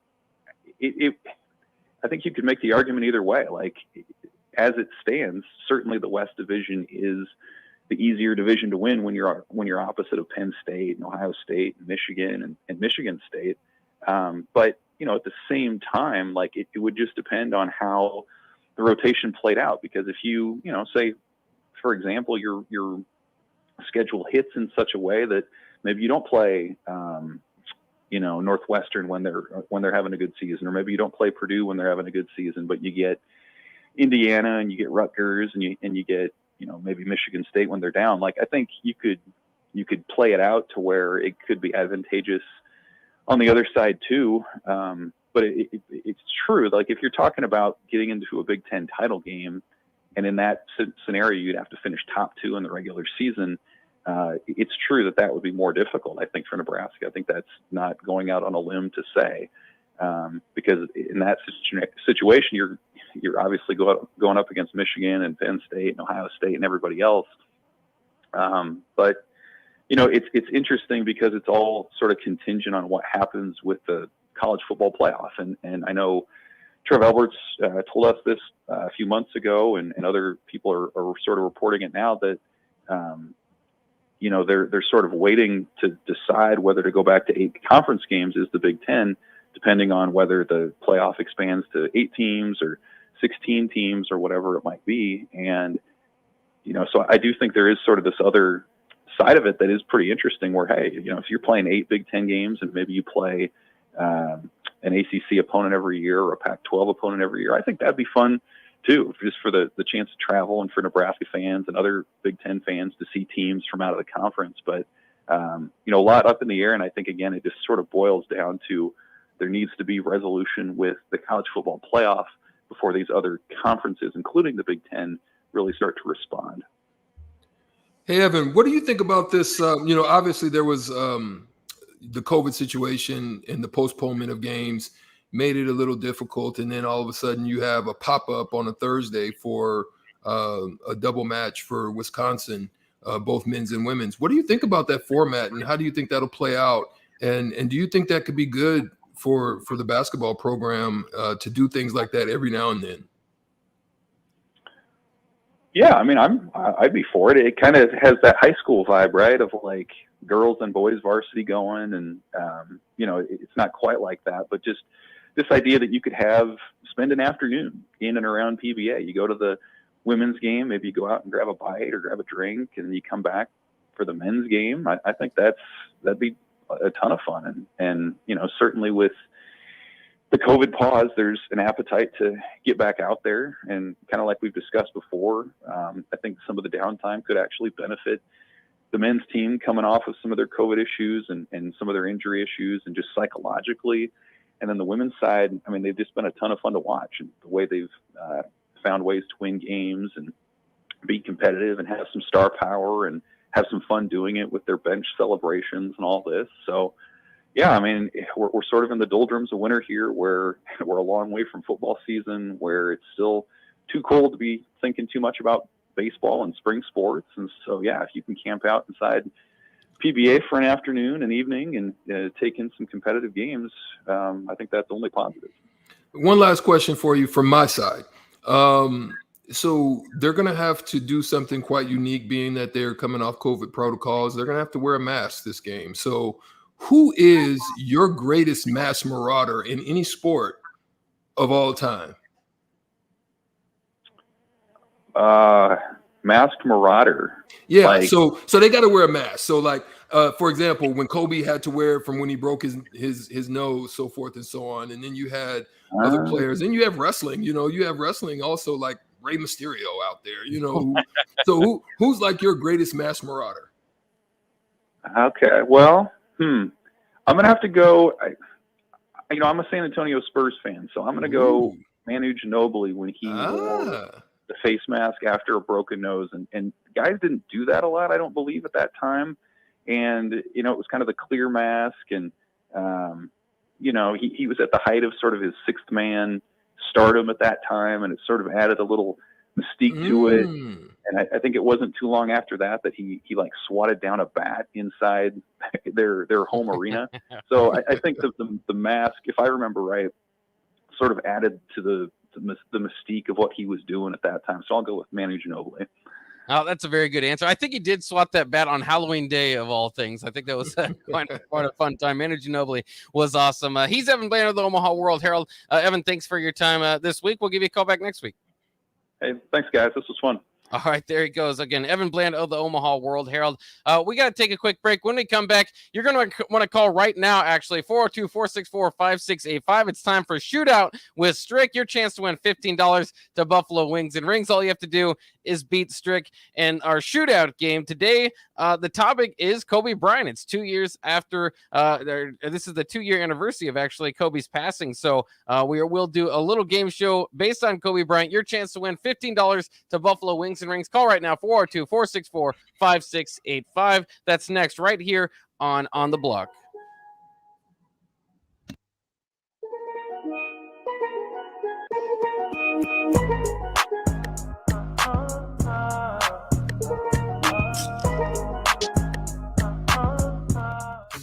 I think you could make the argument either way. Like, as it stands, certainly the West Division is the easier division to win when you're opposite of Penn State and Ohio State and Michigan and Michigan State. But at the same time, like it would just depend on how the rotation played out. Because if you say, for example, your schedule hits in such a way that maybe you don't play Northwestern when they're having a good season, or maybe you don't play Purdue when they're having a good season, but you get Indiana and you get Rutgers and you get maybe Michigan State when they're down. Like, I think you could play it out to where it could be advantageous on the other side too. But it's true. Like, if you're talking about getting into a Big Ten title game, and in that scenario you'd have to finish top 2 in the regular season, it's true that would be more difficult, I think, for Nebraska. I think that's not going out on a limb to say, because in that situation you're obviously going up against Michigan and Penn State and Ohio State and everybody else. But it's interesting because it's all sort of contingent on what happens with the college football playoff. And I know Trev Alberts told us this a few months ago, and other people are sort of reporting it now, that they're sort of waiting to decide whether to go back to 8 conference games as the Big Ten, depending on whether the playoff expands to 8 teams or 16 teams or whatever it might be. And so I do think there is sort of this other side of it that is pretty interesting, where, hey, if you're playing 8 Big Ten games and maybe you play an ACC opponent every year or a Pac-12 opponent every year, I think that'd be fun too, just for the chance to travel and for Nebraska fans and other Big Ten fans to see teams from out of the conference. But a lot up in the air, and I think, again, it just sort of boils down to there needs to be resolution with the college football playoff before these other conferences, including the Big Ten, really start to respond. Hey, Evan, what do you think about this? Obviously there was the COVID situation and the postponement of games made it a little difficult. And then all of a sudden you have a pop-up on a Thursday for a double match for Wisconsin, both men's and women's. What do you think about that format, and how do you think that'll play out? And do you think that could be good for the basketball program to do things like that every now and then? Yeah, I mean, I'd be for it. It kind of has that high school vibe, right? Of like girls and boys varsity going, and it's not quite like that, but just this idea that you could spend an afternoon in and around PBA. You go to the women's game, maybe you go out and grab a bite or grab a drink, and then you come back for the men's game. I think that'd be a ton of fun, and certainly with the COVID pause, there's an appetite to get back out there, and kind of like we've discussed before, I think some of the downtime could actually benefit the men's team coming off of some of their COVID issues and some of their injury issues, and just psychologically. And then the women's side, I mean, they've just been a ton of fun to watch, and the way they've found ways to win games and be competitive and have some star power and have some fun doing it with their bench celebrations and all this. So, yeah, I mean, we're sort of in the doldrums of winter here, where we're a long way from football season, where it's still too cold to be thinking too much about baseball and spring sports. And so, yeah, if you can camp out inside PBA for an afternoon and evening and take in some competitive games, I think that's only positive. One last question for you from my side. So they're going to have to do something quite unique, being that they're coming off COVID protocols. They're going to have to wear a mask this game. So who is your greatest mask marauder in any sport of all time? masked marauder. Yeah, Like, so they got to wear a mask. So like, for example, when Kobe had to wear it from when he broke his nose, so forth and so on, and then you had other players, and you have wrestling. You have wrestling also, like Rey Mysterio out there. So who's like your greatest masked marauder? Okay, well, I'm gonna have to go. I'm a San Antonio Spurs fan, so I'm gonna go Manu Ginobili when he wore the face mask after a broken nose, and guys didn't do that a lot, I don't believe, at that time. And it was kind of the clear mask, and he was at the height of sort of his sixth man stardom at that time, and it sort of added a little mystique to it. And I think it wasn't too long after that he like swatted down a bat inside their home arena. So I think that the mask, if I remember right, sort of added to the mystique of what he was doing at that time. So I'll go with Manu Ginobili. Oh, that's a very good answer. I think he did swat that bat on Halloween Day of all things. I think that was quite a fun time. Manu Ginobili was awesome. He's Evan Bland of the Omaha World Herald. Evan, thanks for your time this week. We'll give you a call back next week. Hey, thanks, guys. This was fun. All right, there he goes. Again, Evan Bland of the Omaha World Herald. We got to take a quick break. When we come back, you're going to want to call right now, actually, 402-464-5685. It's time for Shootout with Strick. Your chance to win $15 to Buffalo Wings and Rings. All you have to do is beat Strick in our Shootout game. Today, the topic is Kobe Bryant. It's 2 years after, this is the 2-year anniversary of actually Kobe's passing. So we'll do a little game show based on Kobe Bryant. Your chance to win $15 to Buffalo Wings and Rings. Call right now, 402-464-5685. That's next right here on the Block.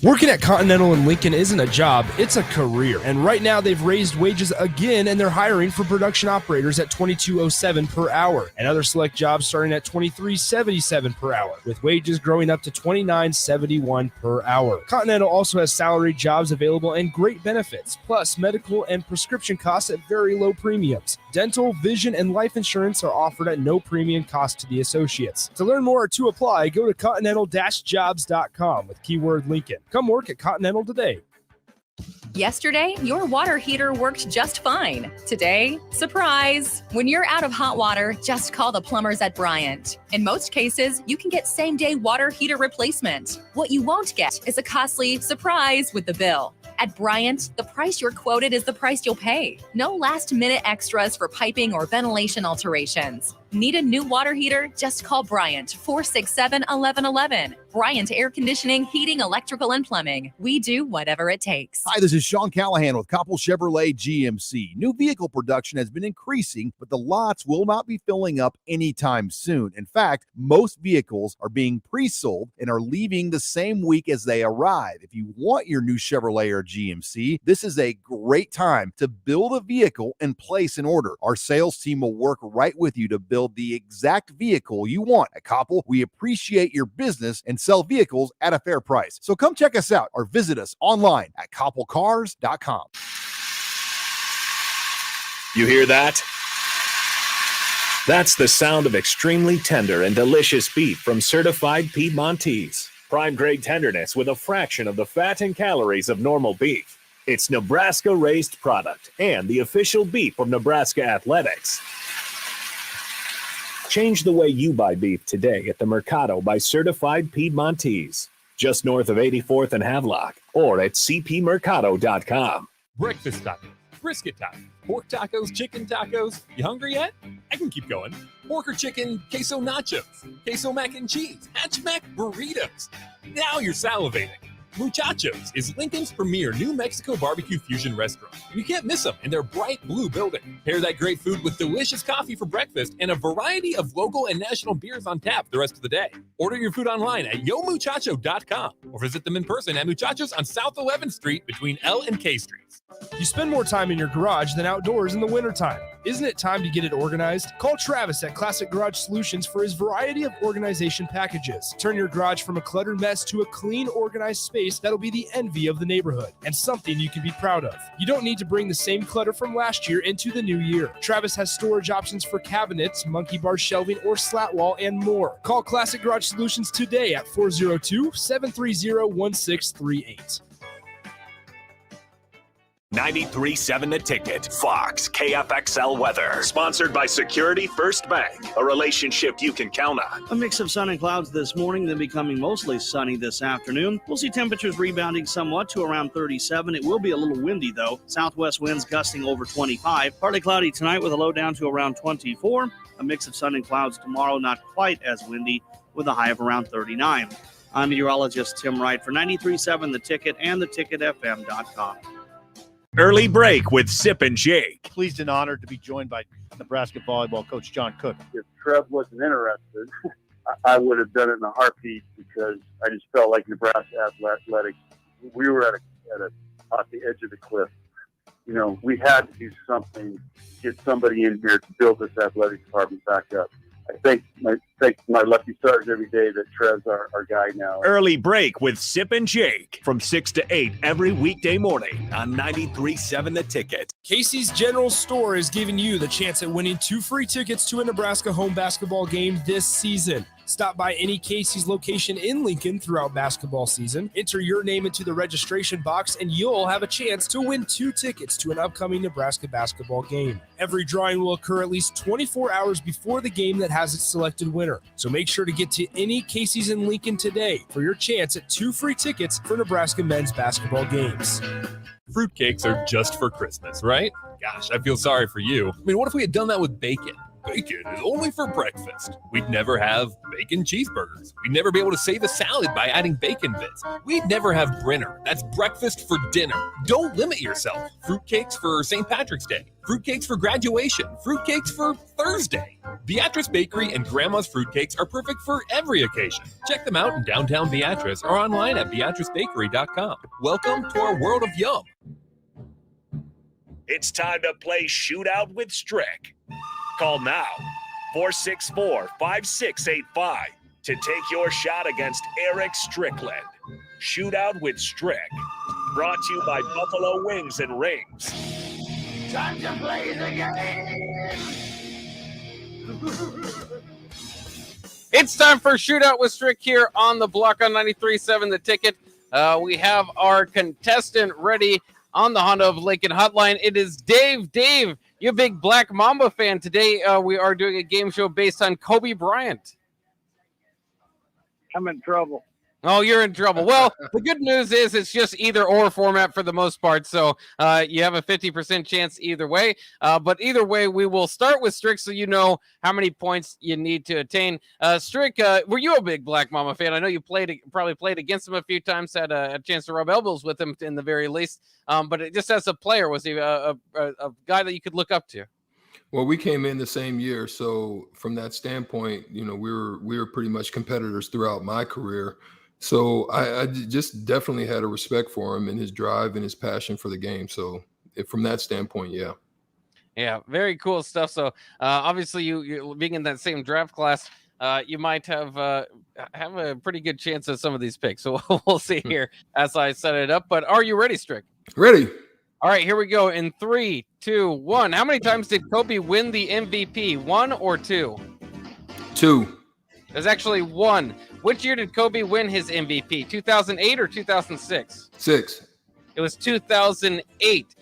Working at Continental in Lincoln isn't a job, it's a career. And right now they've raised wages again and they're hiring for production operators at $22.07 per hour and other select jobs starting at $23.77 per hour, with wages growing up to $29.71 per hour. Continental also has salaried jobs available and great benefits, plus medical and prescription costs at very low premiums. Dental, vision, and life insurance are offered at no premium cost to the associates. To learn more or to apply, go to continental-jobs.com with keyword Lincoln. Come work at Continental today. Yesterday, your water heater worked just fine. Today, surprise! When you're out of hot water, just call the plumbers at Bryant. In most cases, you can get same-day water heater replacement. What you won't get is a costly surprise with the bill. At Bryant, the price you're quoted is the price you'll pay. No last-minute extras for piping or ventilation alterations. Need a new water heater? Just call Bryant, 467-1111. Bryant Air Conditioning, Heating, Electrical, and Plumbing. We do whatever it takes. Hi, this is Sean Callahan with Koppel Chevrolet GMC. New vehicle production has been increasing, but the lots will not be filling up anytime soon. In fact, most vehicles are being pre-sold and are leaving the same week as they arrive. If you want your new Chevrolet or GMC, this is a great time to build a vehicle and place an order. Our sales team will work right with you to build the exact vehicle you want. At Koppel, we appreciate your business and sell vehicles at a fair price. So come check us out or visit us online at koppelcars.com. You hear that? That's the sound of extremely tender and delicious beef from certified Piedmontese. Prime grade tenderness with a fraction of the fat and calories of normal beef. It's Nebraska-raised product and the official beef of Nebraska Athletics. Change the way you buy beef today at the Mercado by Certified Piedmontese, just north of 84th and Havelock, or at cpmercado.com. Breakfast tacos, brisket tacos, pork tacos, chicken tacos. You hungry yet? I can keep going. Pork or chicken, queso nachos, queso mac and cheese, hatchback burritos. Now you're salivating. Muchachos is Lincoln's premier New Mexico barbecue fusion restaurant. You can't miss them in their bright blue building. Pair that great food with delicious coffee for breakfast and a variety of local and national beers on tap the rest of the day. Order your food online at yomuchacho.com or visit them in person at Muchachos on South 11th Street between L and K Streets. You spend more time in your garage than outdoors in the wintertime. Isn't it time to get it organized? Call Travis at Classic Garage Solutions for his variety of organization packages. Turn your garage from a cluttered mess to a clean, organized space that'll be the envy of the neighborhood and something you can be proud of. You don't need to bring the same clutter from last year into the new year. Travis has storage options for cabinets, monkey bar shelving, or slat wall, and more. Call Classic Garage Solutions today at 402-730-1638. 93.7 The Ticket, Fox, KFXL weather. Sponsored by Security First Bank, a relationship you can count on. A mix of sun and clouds this morning, then becoming mostly sunny this afternoon. We'll see temperatures rebounding somewhat to around 37. It will be a little windy, though. Southwest winds gusting over 25. Partly cloudy tonight with a low down to around 24. A mix of sun and clouds tomorrow, not quite as windy, with a high of around 39. I'm meteorologist Tim Wright for 93.7 The Ticket and theticketfm.com. Early break with Sip and Jake. Pleased and honored to be joined by Nebraska volleyball coach John Cook. If Trev wasn't interested, I would have done it in a heartbeat because I just felt like Nebraska athletics, we were at the edge of the cliff. You know, we had to do something, get somebody in here to build this athletic department back up. I thank my lucky stars every day that Trev's our guy now. Early break with Sip and Jake from 6 to 8 every weekday morning on 93.7 The Ticket. Casey's General Store is giving you the chance at winning 2 free tickets to a Nebraska home basketball game this season. Stop by any Casey's location in Lincoln throughout basketball season. Enter your name into the registration box, and you'll have a chance to win 2 tickets to an upcoming Nebraska basketball game. Every drawing will occur at least 24 hours before the game that has its selected winner. So make sure to get to any Casey's in Lincoln today for your chance at 2 free tickets for Nebraska men's basketball games. Fruitcakes are just for Christmas, right? Gosh, I feel sorry for you. I mean, what if we had done that with bacon? Bacon is only for breakfast. We'd never have bacon cheeseburgers. We'd never be able to save a salad by adding bacon bits. We'd never have Brenner. That's breakfast for dinner. Don't limit yourself. Fruitcakes for St. Patrick's Day. Fruitcakes for graduation. Fruitcakes for Thursday. Beatrice Bakery and Grandma's Fruitcakes are perfect for every occasion. Check them out in downtown Beatrice or online at beatricebakery.com. Welcome to our world of yum. It's time to play Shootout with Strick. Call now, 464-5685, to take your shot against Eric Strickland. Shootout with Strick. Brought to you by Buffalo Wings and Rings. Time to play the game! It's time for Shootout with Strick here on the block on 93.7 The Ticket. We have our contestant ready on the Honda of Lincoln hotline. It is Dave. Dave, you a big Black Mamba fan. Today we are doing a game show based on Kobe Bryant. I'm in trouble. Oh, you're in trouble. Well, the good news is it's just either or format for the most part. So you have a 50% chance either way. But either way, we will start with Strick so you know how many points you need to attain. Strick, were you a big Black Mamba fan? I know you probably played against him a few times, had a chance to rub elbows with him in the very least. But it just as a player, was he a guy that you could look up to? Well, we came in the same year, so from that standpoint, you know, we were pretty much competitors throughout my career. So I just definitely had a respect for him and his drive and his passion for the game. So from that standpoint, yeah. Yeah, very cool stuff. So obviously, you being in that same draft class, you might have a pretty good chance at some of these picks. So we'll see here as I set it up. But are you ready, Strick? Ready. All right, here we go. In 3, 2, 1. How many times did Kobe win the MVP? 1 or 2? 2. There's actually 1. Which year did Kobe win his MVP? 2008 or 2006? 6. It was 2008.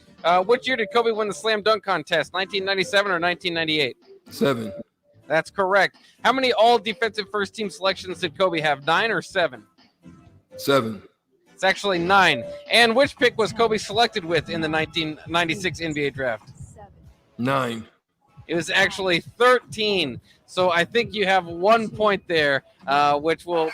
Which year did Kobe win the slam dunk contest? 1997 or 1998? 7. That's correct. How many all defensive first team selections did Kobe have? 9 or 7? 7. It's actually 9. And which pick was Kobe selected with in the 1996 NBA draft? 9. It was actually 13. So I think you have 1 point there, which will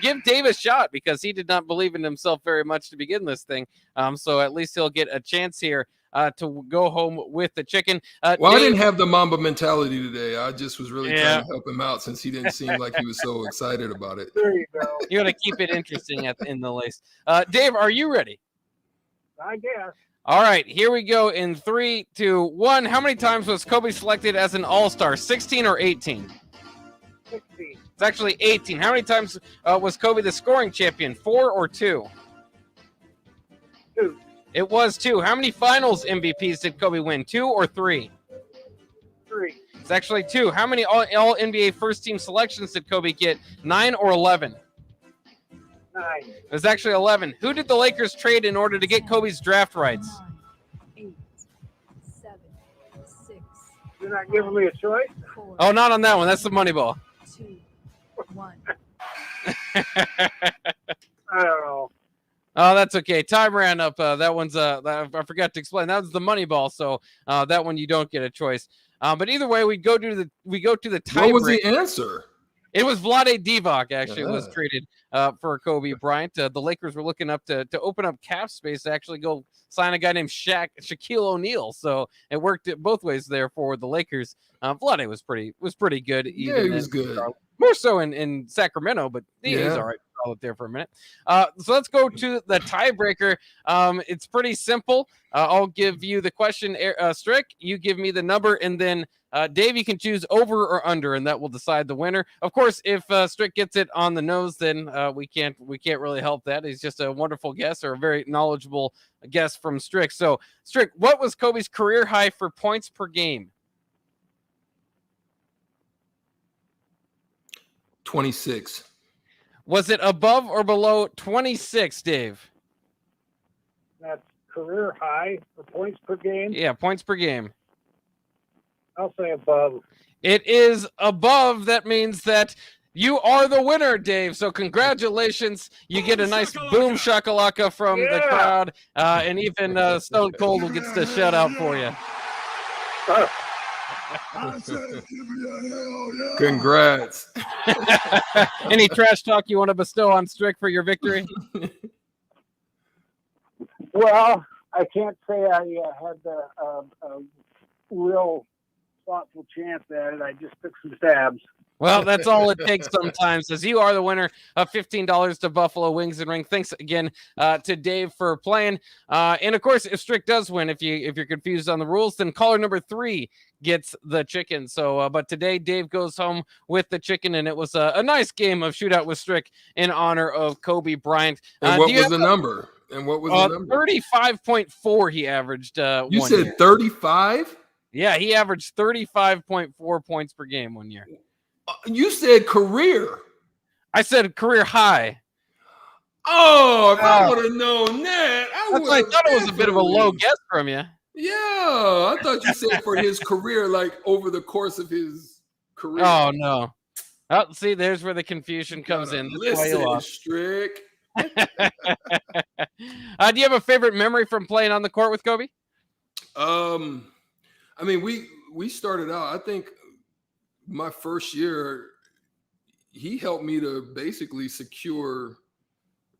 give Dave a shot because he did not believe in himself very much to begin this thing. So at least he'll get a chance here to go home with the chicken. Well, Dave, I didn't have the Mamba mentality today. I just was really trying to help him out since he didn't seem like he was so excited about it. There you go. You got to keep it interesting in the lace. Dave, are you ready? I guess. All right, here we go in 3, 2, 1. How many times was Kobe selected as an All-Star? 16 or 18? 16. It's actually 18. How many times was Kobe the scoring champion? 4 or 2? 2. It was 2. How many finals MVPs did Kobe win? 2 or 3? 3. It's actually 2. How many all NBA first team selections did Kobe get? 9 or 11? 9. It was actually 11. Who did the Lakers trade in order to get Kobe's draft rights? 8, 7, 6. You're not giving me a choice? 4, Oh, not on that one. That's the money ball. 2, 1. I don't know. Oh, that's okay. Time ran up. That one's I forgot to explain. That was the money ball. So that one you don't get a choice. But either way, we go to the tie. What was break. the answer? It was Vlade Divac, actually, was traded for Kobe Bryant. The Lakers were looking up to open up cap space to actually go sign a guy named Shaquille O'Neal. So it worked both ways there for the Lakers. Vlade was pretty good. Yeah, he was good. More so in Sacramento, but he was all right. Up there for a minute. So let's go to the tiebreaker. It's pretty simple. I'll give you the question, Strick. You give me the number, and then Dave, you can choose over or under, and that will decide the winner. Of course, if Strick gets it on the nose, then we can't really help that. He's just a wonderful guest, or a very knowledgeable guest from Strick. So, Strick, what was Kobe's career high for points per game? 26. Was it above or below 26, Dave? That's career high for points per game. Yeah, points per game. I'll say above. It is above. That means that you are the winner, Dave. So congratulations. You get a nice boom shakalaka from the crowd. And even Stone Cold will get the shout out for you. Congrats. Any trash talk you want to bestow on Strick for your victory? Well, I can't say I had a real thoughtful chance at it. I just took some stabs. Well, that's all it takes sometimes, as you are the winner of $15 to Buffalo Wings and Ring. Thanks again to Dave for playing. And of course, if Strick does win, if you're confused on the rules, then caller number 3 gets the chicken. So, but today Dave goes home with the chicken, and it was a nice game of shootout with Strick in honor of Kobe Bryant. And what was the number? And what was the number? 35.4 he averaged. You said 35? Yeah, he averaged 35.4 points per game one year. You said career. I said career high. Oh, if I would have known that, I thought it was a bit of a low guess from you. Yeah, I thought you said for his career, like over the course of his career. Oh, no. Oh, see, there's where the confusion comes in. That's why you lost. Strick. Do you have a favorite memory from playing on the court with Kobe? I mean, we started out, I think my first year, he helped me to basically secure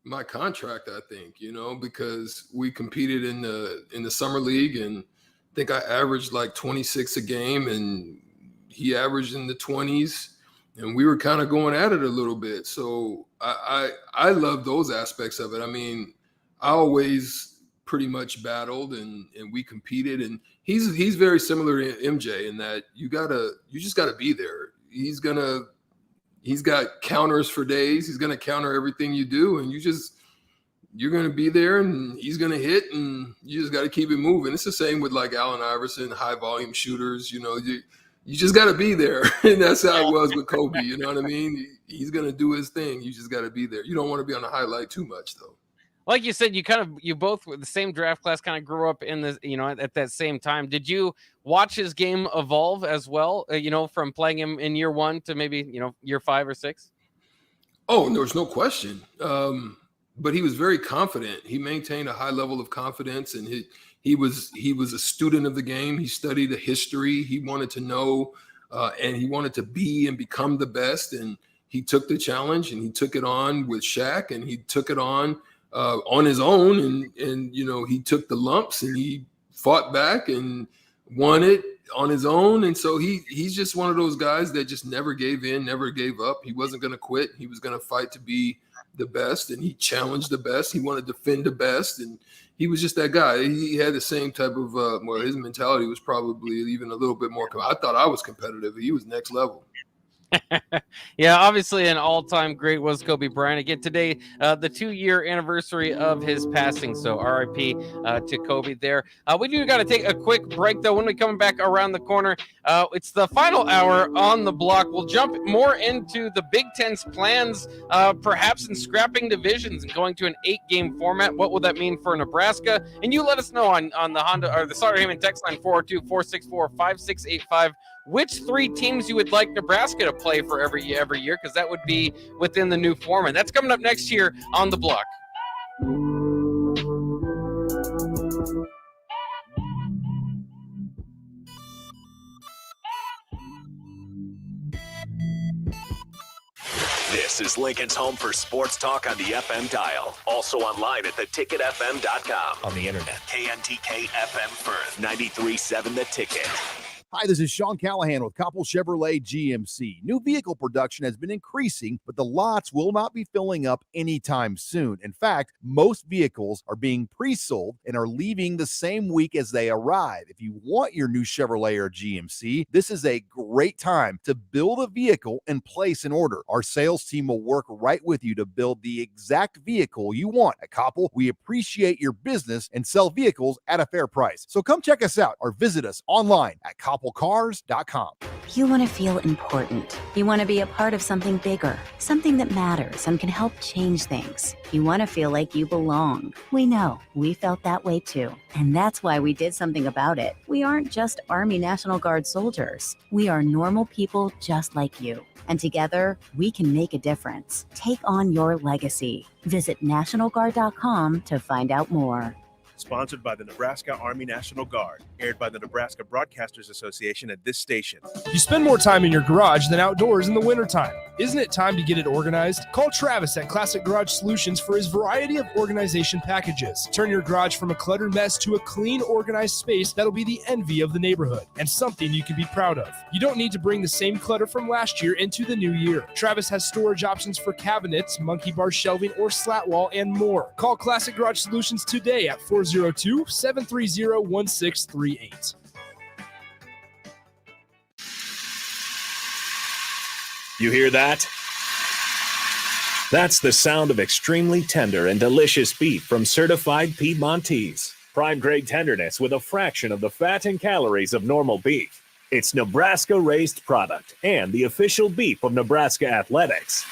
my contract, I think, because we competed in the summer league, and I think I averaged like 26 a game, and he averaged in the 20s, and we were kind of going at it a little bit. So I love those aspects of it. I mean, I always pretty much battled and we competed, and he's very similar to MJ in that you just gotta be there. He's got counters for days. He's gonna counter everything you do, and you're gonna be there, and he's gonna hit, and you just gotta keep it moving. It's the same with like Allen Iverson, high volume shooters. You just gotta be there, and that's how it was with Kobe. You know what I mean? He's gonna do his thing. You just gotta be there. You don't want to be on the highlight too much, though. Like you said, you both with the same draft class kind of grew up in at that same time. Did you watch his game evolve as well? From playing him in year 1 to maybe year 5 or 6. Oh, there's no question. But he was very confident. He maintained a high level of confidence, and he was a student of the game. He studied the history. He wanted to know, and he wanted to be and become the best. And he took the challenge, and he took it on with Shaq, and he took it on his own, and he took the lumps, and he fought back and won it on his own. And so he's just one of those guys that just never gave in, never gave up. He wasn't going to quit. He was going to fight to be the best, and he challenged the best. He wanted to defend the best, and he was just that guy. He had the same type of his mentality was probably even a little bit more. I thought I was competitive. He was next level. Yeah, obviously an all-time great was Kobe Bryant. Again, today, the 2-year anniversary of his passing. So RIP to Kobe there. We do got to take a quick break, though. When we come back around the corner, it's the final hour on the block. We'll jump more into the Big Ten's plans, perhaps in scrapping divisions and going to an 8-game format. What will that mean for Nebraska? And you let us know on the Honda or the Sauter Heyman text line 402-464-5685. Which 3 teams you would like Nebraska to play for every year, because that would be within the new format. That's coming up next year on the block. This is Lincoln's home for sports talk on the FM dial. Also online at theticketfm.com. On the internet. KNTK FM Firth, 93.7 The Ticket. Hi, this is Sean Callahan with Koppel Chevrolet GMC. New vehicle production has been increasing, but the lots will not be filling up anytime soon. In fact, most vehicles are being pre-sold and are leaving the same week as they arrive. If you want your new Chevrolet or GMC, this is a great time to build a vehicle and place an order. Our sales team will work right with you to build the exact vehicle you want. At Koppel, we appreciate your business and sell vehicles at a fair price. So come check us out or visit us online at KoppelCars.com. You want to feel important. You want to be a part of something bigger, something that matters and can help change things. You want to feel like you belong. We know. We felt that way too. And that's why we did something about it. We aren't just Army National Guard soldiers. We are normal people just like you. And together, we can make a difference. Take on your legacy. Visit NationalGuard.com to find out more. Sponsored by the Nebraska Army National Guard. Aired by the Nebraska Broadcasters Association at this station. You spend more time in your garage than outdoors in the wintertime. Isn't it time to get it organized? Call Travis at Classic Garage Solutions for his variety of organization packages. Turn your garage from a cluttered mess to a clean, organized space that'll be the envy of the neighborhood and something you can be proud of. You don't need to bring the same clutter from last year into the new year. Travis has storage options for cabinets, monkey bar shelving, or slat wall, and more. Call Classic Garage Solutions today at 402-730-1638. You hear that? That's the sound of extremely tender and delicious beef from certified Piedmontese. Prime grade tenderness with a fraction of the fat and calories of normal beef. It's Nebraska-raised product and the official beef of Nebraska Athletics.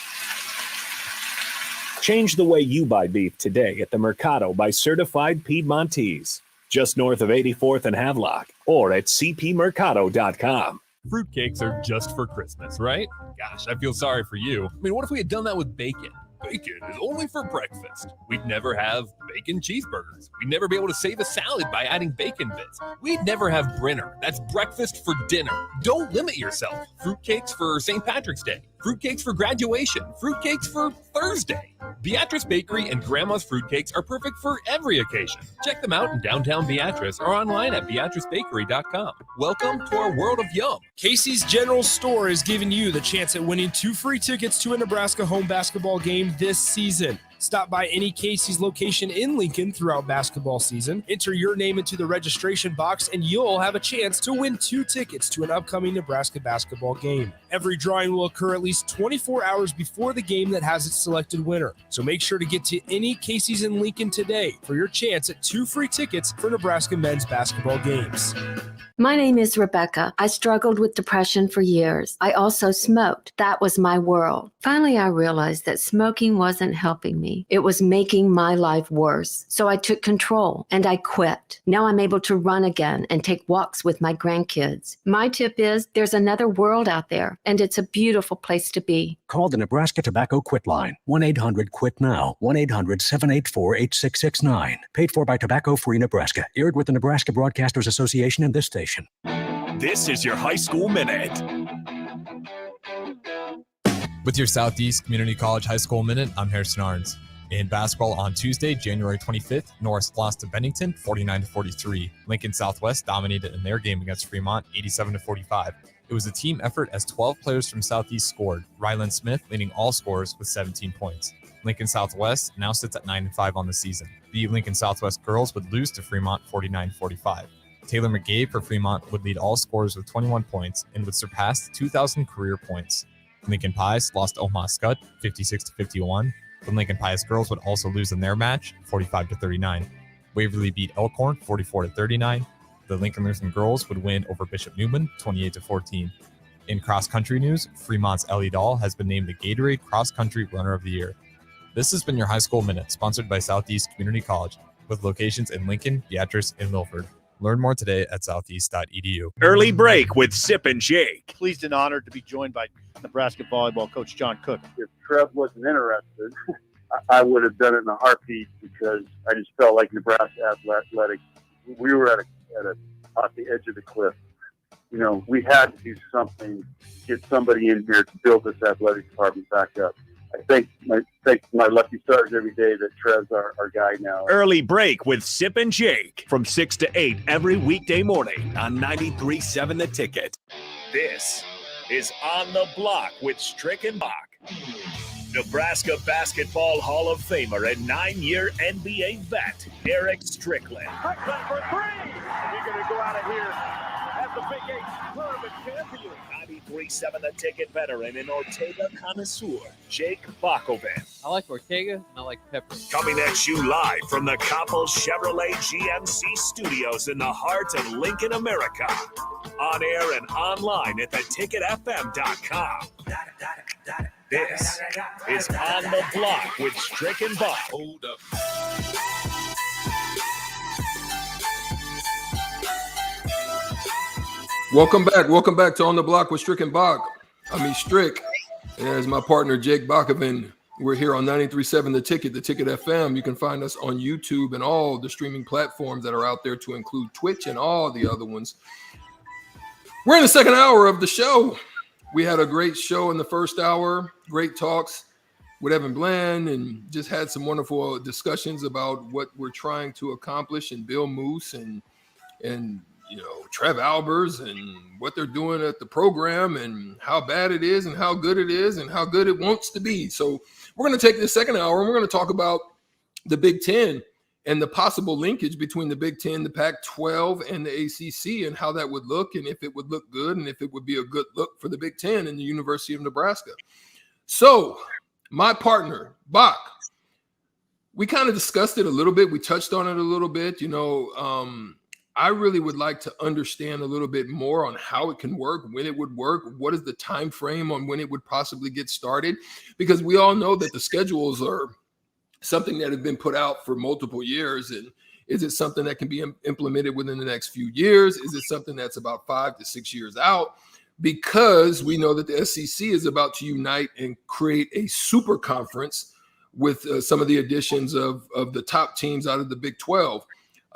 Change the way you buy beef today at the Mercado by Certified Piedmontese, just north of 84th and Havelock, or at cpmercado.com. Fruitcakes are just for Christmas, right? Gosh, I feel sorry for you. I mean, what if we had done that with bacon? Bacon is only for breakfast. We'd never have bacon cheeseburgers. We'd never be able to save a salad by adding bacon bits. We'd never have Brinner. That's breakfast for dinner. Don't limit yourself. Fruitcakes for St. Patrick's Day. Fruitcakes for graduation. Fruitcakes for Thursday. Beatrice Bakery and Grandma's Fruitcakes are perfect for every occasion. Check them out in downtown Beatrice or online at beatricebakery.com. Welcome to our world of yum. Casey's General Store is giving you the chance at winning 2 free tickets to a Nebraska home basketball game this season. Stop by any Casey's location in Lincoln throughout basketball season. Enter your name into the registration box, and you'll have a chance to win 2 tickets to an upcoming Nebraska basketball game. Every drawing will occur at least 24 hours before the game that has its selected winner. So make sure to get to any Casey's in Lincoln today for your chance at 2 free tickets for Nebraska men's basketball games. My name is Rebecca. I struggled with depression for years. I also smoked. That was my world. Finally, I realized that smoking wasn't helping me. It was making my life worse. So I took control and I quit. Now I'm able to run again and take walks with my grandkids. My tip is there's another world out there, and it's a beautiful place to be. Call the Nebraska Tobacco Quit Line, 1-800-QUIT-NOW, 1-800-784-8669. Paid for by Tobacco Free Nebraska. Aired with the Nebraska Broadcasters Association and this station. This is your High School Minute. With your Southeast Community College High School Minute, I'm Harrison Arns. In basketball on Tuesday, January 25th, Norris lost to Bennington 49-43. Lincoln Southwest dominated in their game against Fremont 87-45. It was a team effort as 12 players from Southeast scored, Ryland Smith leading all scorers with 17 points. Lincoln Southwest now sits at 9-5 on the season. The Lincoln Southwest girls would lose to Fremont 49-45. Taylor McGabe for Fremont would lead all scorers with 21 points and would surpass 2,000 career points. Lincoln Pius lost to Omaha Scud 56-51. The Lincoln Pius girls would also lose in their match 45-39. Waverly beat Elkhorn 44-39. The Lincoln Lutheran girls would win over Bishop Neumann 28-14. In cross-country news, Fremont's Ellie Dahl has been named the Gatorade Cross Country Runner of the Year. This has been your High School Minute, sponsored by Southeast Community College, with locations in Lincoln, Beatrice, and Milford. Learn more today at southeast.edu. Early break with Sip and Jake. Pleased and honored to be joined by Nebraska volleyball coach John Cook. If Trev wasn't interested, I would have done it in a heartbeat because I just felt like Nebraska Athletics, we were at the edge of the cliff. You know, we had to do something, get somebody in here to build this athletic department back up. I thank my lucky stars every day that Trev's our guy now. Early break with Sip and Jake from 6 to 8 every weekday morning on 93.7 The Ticket. This is On the Block with Strick and Bach. Nebraska Basketball Hall of Famer and 9-year NBA vet, Eric Strickland. Strickland for three. You're going to go out of here as the Big 8 tournament champion. 93.7 The Ticket veteran and Ortega connoisseur, Jake Bakoven. I like Ortega and I like pepper. Coming at you live from the Coppel Chevrolet GMC studios in the heart of Lincoln, America. On air and online at theticketfm.com. This is On the Block with Strick and Bach. Hold up. Welcome back to On the Block with Strick and Bach. Strick, and as my partner Jake Bakoven. We're here on 93.7 The Ticket FM. You can find us on YouTube and all the streaming platforms that are out there, to include Twitch and all the other ones. We're in the second hour of the show. We had a great show in the first hour, great talks with Evan Bland, and just had some wonderful discussions about what we're trying to accomplish, and Bill Moose and Trev Albers and what they're doing at the program, and how bad it is and how good it is and how good it wants to be. So we're going to take this second hour and we're going to talk about the Big Ten and the possible linkage between the Big Ten, the Pac-12, and the ACC, and how that would look, and if it would look good, and if it would be a good look for the Big Ten and the University of Nebraska. So my partner, Bach, we kind of discussed it a little bit. We touched on it a little bit. I really would like to understand a little bit more on how it can work, when it would work, what is the time frame on when it would possibly get started, because we all know that the schedules are something that have been put out for multiple years. And is it something that can be implemented within the next few years? Is it something that's about 5 to 6 years out? Because we know that the SEC is about to unite and create a super conference with some of the additions of the top teams out of the Big 12.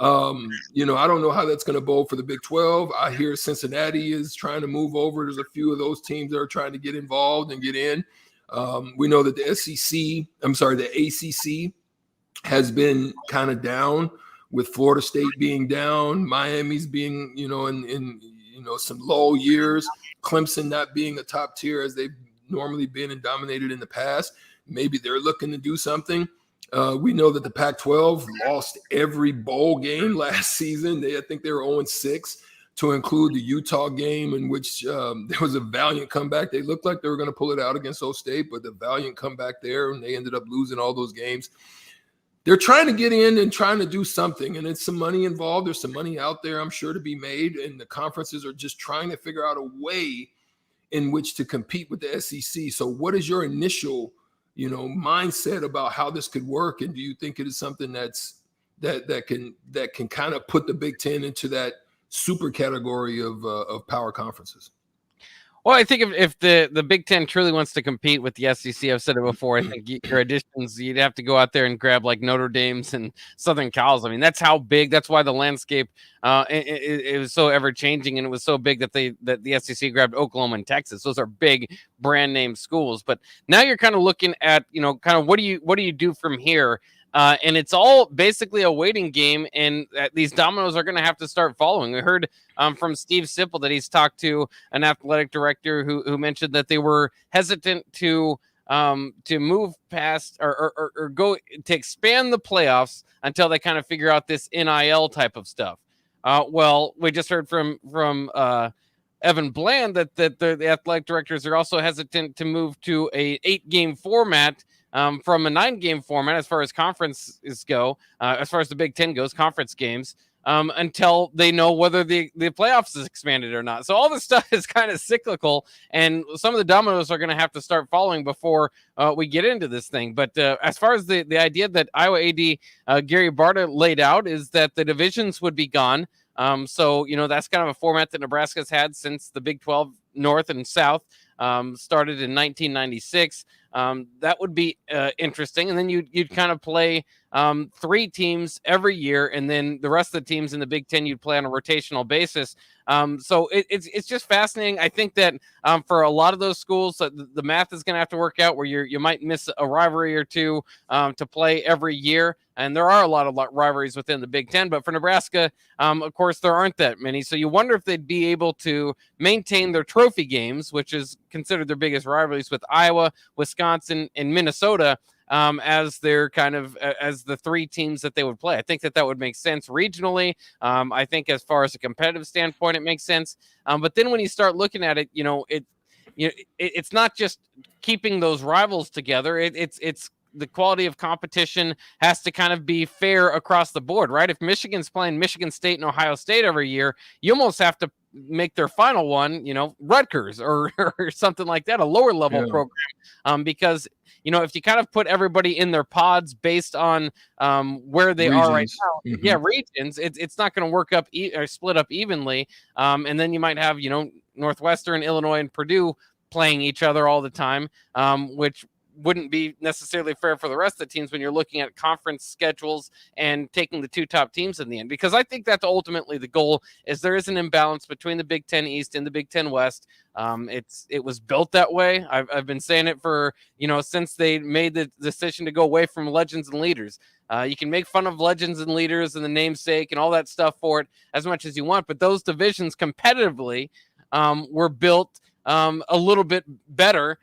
I don't know how that's going to bowl for the Big 12. I hear Cincinnati is trying to move over. There's a few of those teams that are trying to get involved and get in. We know that the ACC has been kind of down, with Florida State being down, Miami's being, in some low years, Clemson not being a top tier as they've normally been and dominated in the past. Maybe they're looking to do something. We know that the Pac-12 lost every bowl game last season. I think they were 0-6, to include the Utah game, in which there was a valiant comeback. They looked like they were going to pull it out against O State, but the valiant comeback there, and they ended up losing all those games. They're trying to get in and trying to do something, and it's some money involved. There's some money out there, I'm sure, to be made, and the conferences are just trying to figure out a way in which to compete with the SEC. So what is your initial mindset about how this could work, and do you think it is something that can kind of put the Big Ten into that super category of power conferences? Well, I think if the Big Ten truly wants to compete with the SEC, I've said it before, I think your additions, you'd have to go out there and grab like Notre Dame's and Southern Cal's. I mean, that's how big. That's why the landscape it was so ever changing, and it was so big that the SEC grabbed Oklahoma and Texas. Those are big brand name schools. But now you're kind of looking at kind of what do you do from here? And it's all basically a waiting game, and these dominoes are going to have to start following. We heard from Steve Sipple that he's talked to an athletic director who mentioned that they were hesitant to to move past or go to expand the playoffs until they kind of figure out this NIL type of stuff. Well, we just heard from Evan Bland that the athletic directors are also hesitant to move to a 8-game format from a 9-game format as far as conferences go, as far as the Big Ten goes, conference games, until they know whether the playoffs is expanded or not. So all this stuff is kind of cyclical, and some of the dominoes are going to have to start falling before we get into this thing. But as far as the idea that Iowa AD Gary Barta laid out is that the divisions would be gone. So, that's kind of a format that Nebraska's had since the Big 12 North and South started in 1996. That would be interesting. And then you'd kind of play 3 teams every year, and then the rest of the teams in the Big Ten you'd play on a rotational basis. So it's just fascinating. I think that for a lot of those schools, the math is going to have to work out where you might miss a rivalry or two to play every year. And there are a lot of rivalries within the Big Ten, but for Nebraska, of course, there aren't that many. So you wonder if they'd be able to maintain their trophy games, which is considered their biggest rivalries with Iowa, Wisconsin, and Minnesota, as their kind of as the 3 teams that they would play. I think that would make sense regionally. I think as far as a competitive standpoint, it makes sense. But then when you start looking at it, it's not just keeping those rivals together. It's the quality of competition has to kind of be fair across the board, right? If Michigan's playing Michigan State and Ohio State every year, you almost have to make their final one, Rutgers or something like that, a lower level program, because if you kind of put everybody in their pods based on where they are right now, regions, it's not going to work up or split up evenly, and then you might have Northwestern, Illinois, and Purdue playing each other all the time, which wouldn't be necessarily fair for the rest of the teams when you're looking at conference schedules and taking the 2 top teams in the end, because I think that's ultimately the goal. Is there is an imbalance between the Big Ten East and the Big Ten West. It was built that way. I've been saying it for since they made the decision to go away from legends and leaders. You can make fun of legends and leaders and the namesake and all that stuff for it as much as you want, but those divisions competitively were built a little bit better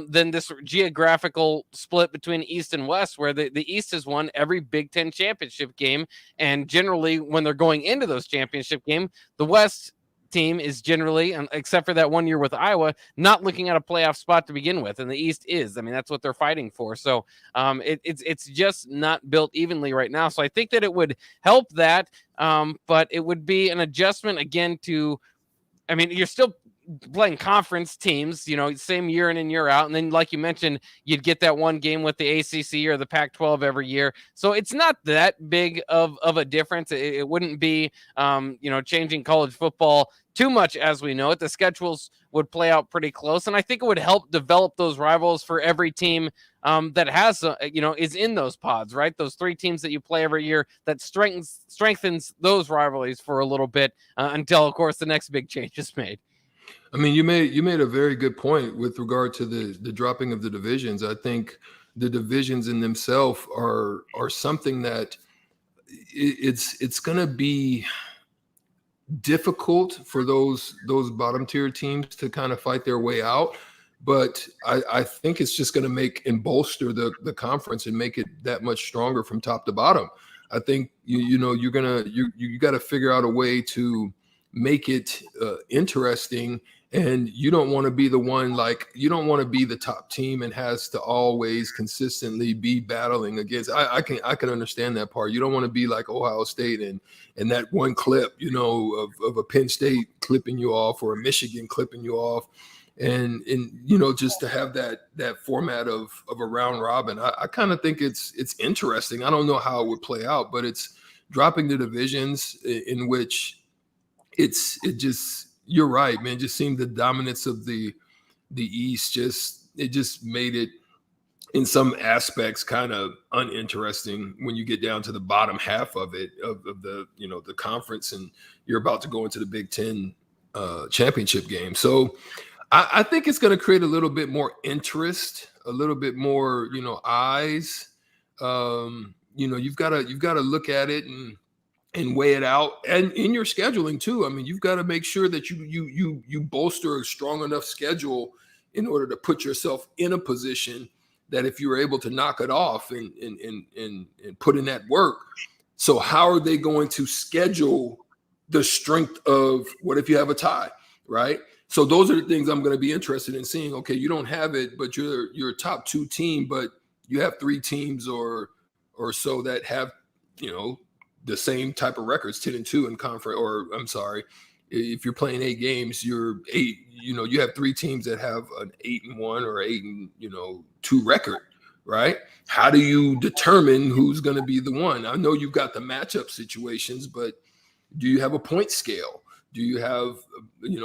than this geographical split between East and West, where the East has won every Big Ten championship game. And generally, when they're going into those championship games, the West team is generally, except for that one year with Iowa, not looking at a playoff spot to begin with. And the East is. I mean, that's what they're fighting for. So it's just not built evenly right now. So I think that it would help that, but it would be an adjustment again to, I mean, you're still playing conference teams, same year in and year out. And then, like you mentioned, you'd get that one game with the ACC or the Pac-12 every year. So it's not that big of a difference. It wouldn't be, changing college football too much as we know it. The schedules would play out pretty close. And I think it would help develop those rivals for every team that has, is in those pods, right? Those 3 teams that you play every year, that strengthens those rivalries for a little bit until, of course, the next big change is made. I mean, you made a very good point with regard to the dropping of the divisions. I think the divisions in themselves are something that it's going to be difficult for those bottom tier teams to kind of fight their way out. But I think it's just going to make and bolster the conference and make it that much stronger from top to bottom. I think you got to figure out a way to make it interesting. And you don't want to be the one, you don't want to be the top team and has to always consistently be battling against. I can understand that part. You don't want to be like Ohio State and that one clip, of a Penn State clipping you off or a Michigan clipping you off. And just to have that format of a round robin, I kind of think it's interesting. I don't know how it would play out, but it's dropping the divisions in which you're right, man. It just seemed the dominance of the East just made it in some aspects kind of uninteresting when you get down to the bottom half of it, of the the conference, and you're about to go into the Big Ten championship game. So I think it's going to create a little bit more interest, a little bit more eyes. You've got to look at it and weigh it out, and in your scheduling too. I mean, you've got to make sure that you bolster a strong enough schedule in order to put yourself in a position that if you were able to knock it off and put in that work. So how are they going to schedule the strength of what if you have a tie, right? So those are the things I'm going to be interested in seeing. Okay, you don't have it, but you're a top 2 team, but you have 3 teams or so that have, the same type of records, 10-2 in conference, or I'm sorry, if you're playing 8 games, you're 8, you have 3 teams that have an 8-1 or 8-2 record, right? How do you determine who's going to be the one? I know you've got the matchup situations, but do you have a point scale? Do you have,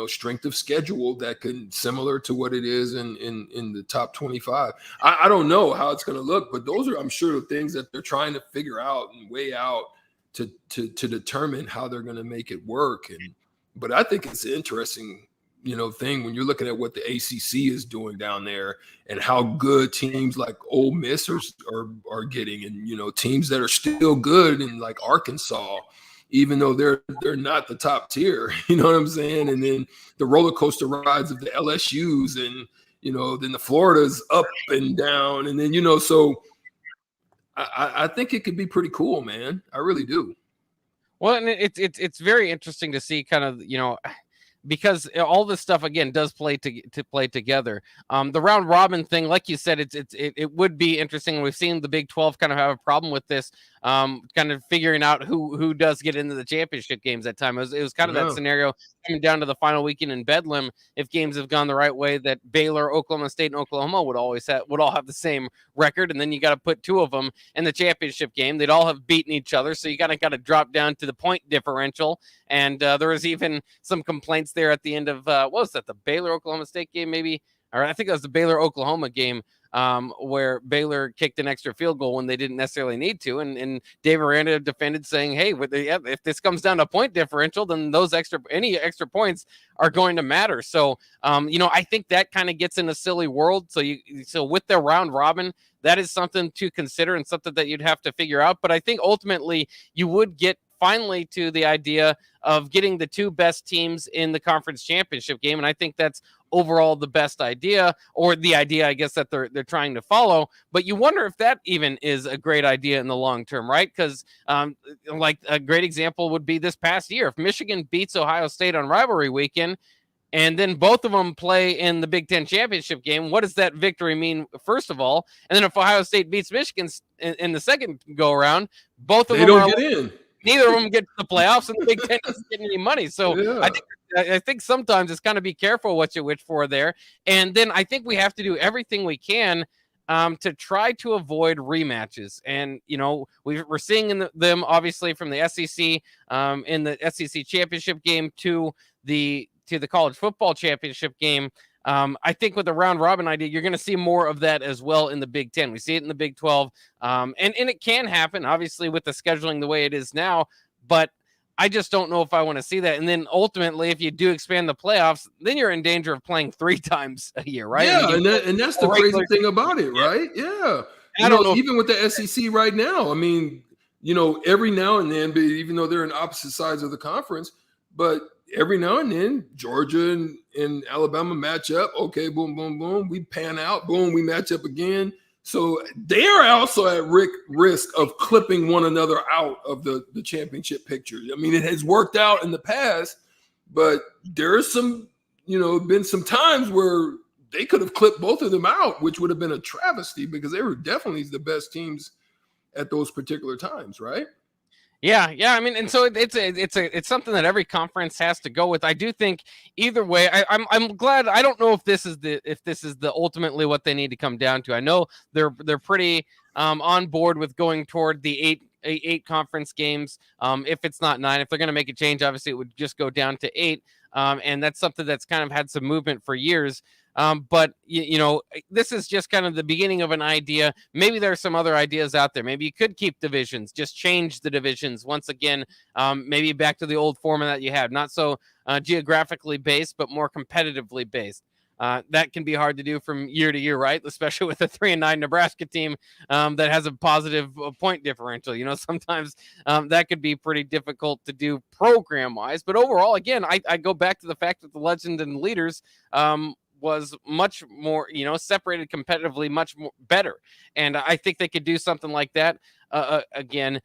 strength of schedule that can similar to what it is in the top 25? I don't know how it's going to look, but those are, I'm sure, the things that they're trying to figure out and weigh out to determine how they're going to make it work. But I think it's an interesting, thing when you're looking at what the ACC is doing down there and how good teams like Ole Miss are getting, and teams that are still good in like Arkansas, even though they're not the top tier, you know what I'm saying? And then the roller coaster rides of the LSUs and, then the Florida's up and down. And then, so I think it could be pretty cool, man. I really do. Well, and it's very interesting to see kind of, because all this stuff again does play together. The round robin thing, like you said, it would be interesting. We've seen the Big 12 kind of have a problem with this, kind of figuring out who does get into the championship games at time. It was kind of that scenario coming down to the final weekend in Bedlam. If games have gone the right way, that Baylor, Oklahoma State, and Oklahoma would all have the same record, and then you got to put 2 of them in the championship game. They'd all have beaten each other, so you got to drop down to the point differential. And there was even some complaints there at the end of what was that, the Baylor Oklahoma State game, maybe, or I think it was the Baylor Oklahoma game, where Baylor kicked an extra field goal when they didn't necessarily need to, and Dave Aranda defended, saying, "Hey, if this comes down to point differential, then any extra points are going to matter." So, I think that kind of gets in a silly world. So with the round robin, that is something to consider and something that you'd have to figure out. But I think ultimately you would get finally to the idea of getting the 2 best teams in the conference championship game. And I think that's overall the best idea, or the idea, I guess, that they're trying to follow. But you wonder if that even is a great idea in the long term, right? Because like a great example would be this past year. If Michigan beats Ohio State on rivalry weekend, and then both of them play in the Big Ten championship game, what does that victory mean, first of all? And then if Ohio State beats Michigan in the second go around, both of them don't get in. Neither of them get to the playoffs, and the Big Ten doesn't get any money. So yeah. I think sometimes it's kind of be careful what you wish for there. And then I think we have to do everything we can to try to avoid rematches. And, we're seeing them obviously from the SEC in the SEC championship game to the college football championship game. I think with the round robin idea, you're going to see more of that as well in the Big 10. We see it in the Big 12. And it can happen, obviously, with the scheduling the way it is now. But I just don't know if I want to see that. And then ultimately, if you do expand the playoffs, then you're in danger of playing 3 times a year, right? Yeah, and that's the crazy thing about it, right? Yeah. I don't know. Even with the SEC right now, I mean, every now and then, even though they're in opposite sides of the conference, but every now and then, Georgia and Alabama match up. Okay, boom, boom, boom. We pan out. Boom, we match up again. So they are also at risk of clipping one another out of the championship picture. I mean, it has worked out in the past, but there's some, been some times where they could have clipped both of them out, which would have been a travesty because they were definitely the best teams at those particular times, right? Yeah. I mean, and so it's something that every conference has to go with. I do think either way. I'm glad. I don't know if this is the ultimately what they need to come down to. I know they're pretty on board with going toward the eight conference games. If it's not 9, if they're going to make a change, obviously it would just go down to 8. And that's something that's kind of had some movement for years. But this is just kind of the beginning of an idea. Maybe there are some other ideas out there. Maybe you could keep divisions, just change the divisions once again. Maybe back to the old format that you had, not so geographically based, but more competitively based. That can be hard to do from year to year, right? Especially with a 3-9 Nebraska team that has a positive point differential. Sometimes that could be pretty difficult to do program wise. But overall, again, I go back to the fact that the legend and leaders was much more, separated competitively much more better. And I think they could do something like that again.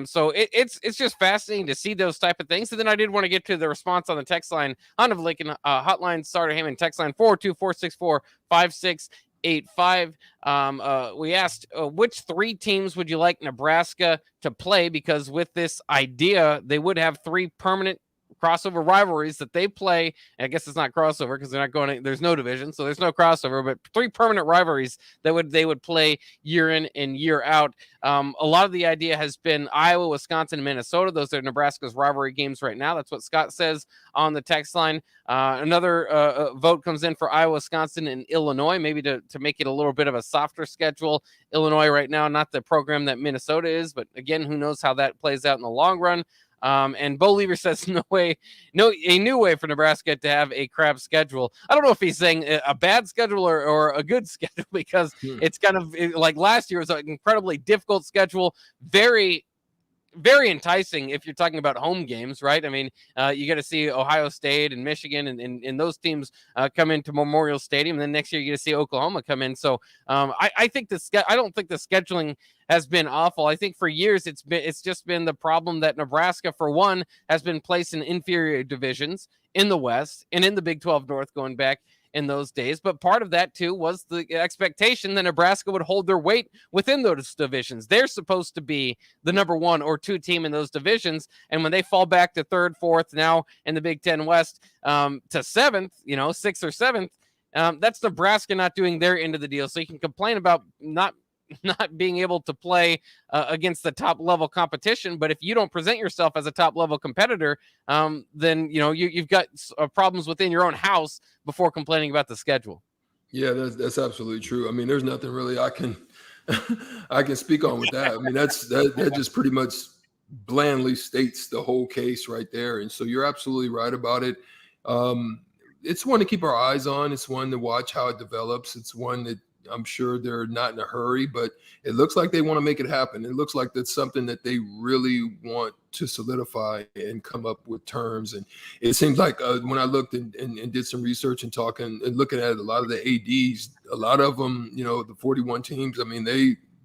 So it's just fascinating to see those type of things. And then I did want to get to the response on the text line, Honda of Lincoln hotline, Starter Hammond text line 402-464-5685. We asked which 3 teams would you like Nebraska to play, because with this idea, they would have 3 permanent crossover rivalries that they play. And I guess it's not crossover because they're not going there's no division, so there's no crossover, but 3 permanent rivalries that they would play year in and year out. A lot of the idea has been Iowa, Wisconsin, Minnesota. Those are Nebraska's rivalry games right now. That's what Scott says on the text line. Another vote comes in for Iowa, Wisconsin, and Illinois, maybe to make it a little bit of a softer schedule. Illinois right now, not the program that Minnesota is, but again, who knows how that plays out in the long run. And Bo Lever says a new way for Nebraska to have a crap schedule. I don't know if he's saying a bad schedule or a good schedule, because it's kind of like last year was an incredibly difficult schedule, very, very enticing if you're talking about home games, right? I mean, you got to see Ohio State and Michigan and those teams come into Memorial Stadium. And then next year you get to see Oklahoma come in. So I think I don't think the scheduling has been awful. I think for years it's just been the problem that Nebraska, for one, has been placed in inferior divisions in the West and in the Big 12 North going back in those days. But part of that too was the expectation that Nebraska would hold their weight within those divisions. They're supposed to be the number 1 or 2 team in those divisions. And when they fall back to 3rd, 4th, now in the Big 10 West, to 7th, 6th or 7th, that's Nebraska not doing their end of the deal. So you can complain about not being able to play against the top level competition. But if you don't present yourself as a top level competitor, then, you've got problems within your own house before complaining about the schedule. Yeah, that's absolutely true. I mean, there's nothing really I can speak on with that. I mean, that just pretty much blandly states the whole case right there. And so you're absolutely right about it. It's one to keep our eyes on. It's one to watch how it develops. It's one that I'm sure they're not in a hurry, but it looks like they want to make it happen. It looks like that's something that they really want to solidify and come up with terms. And it seems like when I looked and did some research and talking and looking at a lot of the ADs, a lot of them, the 41 teams, I mean,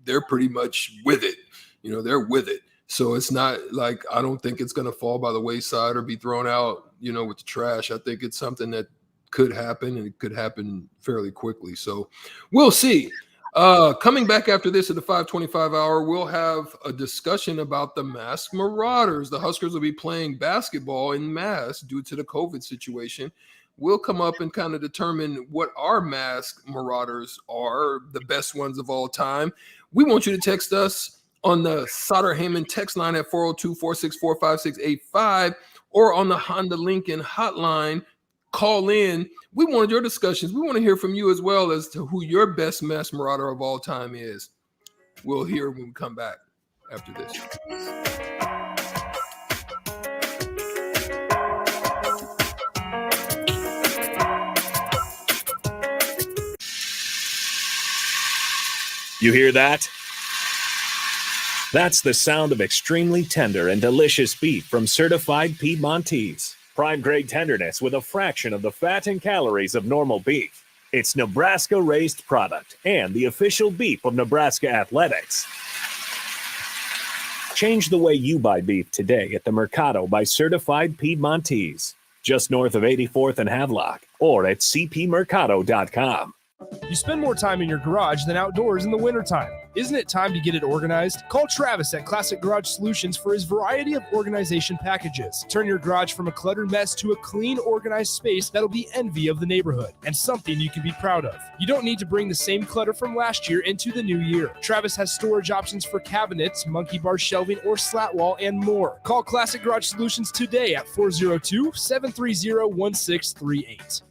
they're pretty much with it. They're with it. So it's not like, I don't think it's going to fall by the wayside or be thrown out, with the trash. I think it's something that could happen, and it could happen fairly quickly. So we'll see. Coming back after this at the 5:25 hour, we'll have a discussion about the Mask Marauders. The Huskers will be playing basketball in Mask due to the COVID situation. We'll come up and kind of determine what our Mask Marauders are, the best ones of all time. We want you to text us on the Sutter Heyman text line at 402-464-5685 or on the Honda Lincoln hotline. Call in. We wanted your discussions. We want to hear from you as well as to who your best Mask Marauder of all time is. We'll hear when we come back after this. You hear that? That's the sound of extremely tender and delicious beef from Certified Piedmontese. Prime grade tenderness with a fraction of the fat and calories of normal beef. It's Nebraska-raised product and the official beef of Nebraska Athletics. Change the way you buy beef today at the Mercado by Certified Piedmontese, just north of 84th and Havelock, or at cpmercado.com. You spend more time in your garage than outdoors in the wintertime. Isn't it time to get it organized? Call Travis at Classic Garage Solutions for his variety of organization packages. Turn your garage from a cluttered mess to a clean, organized space that'll be envy of the neighborhood and something you can be proud of. You don't need to bring the same clutter from last year into the new year. Travis has storage options for cabinets, monkey bar shelving, or slat wall, and more. Call Classic Garage Solutions today at 402-730-1638.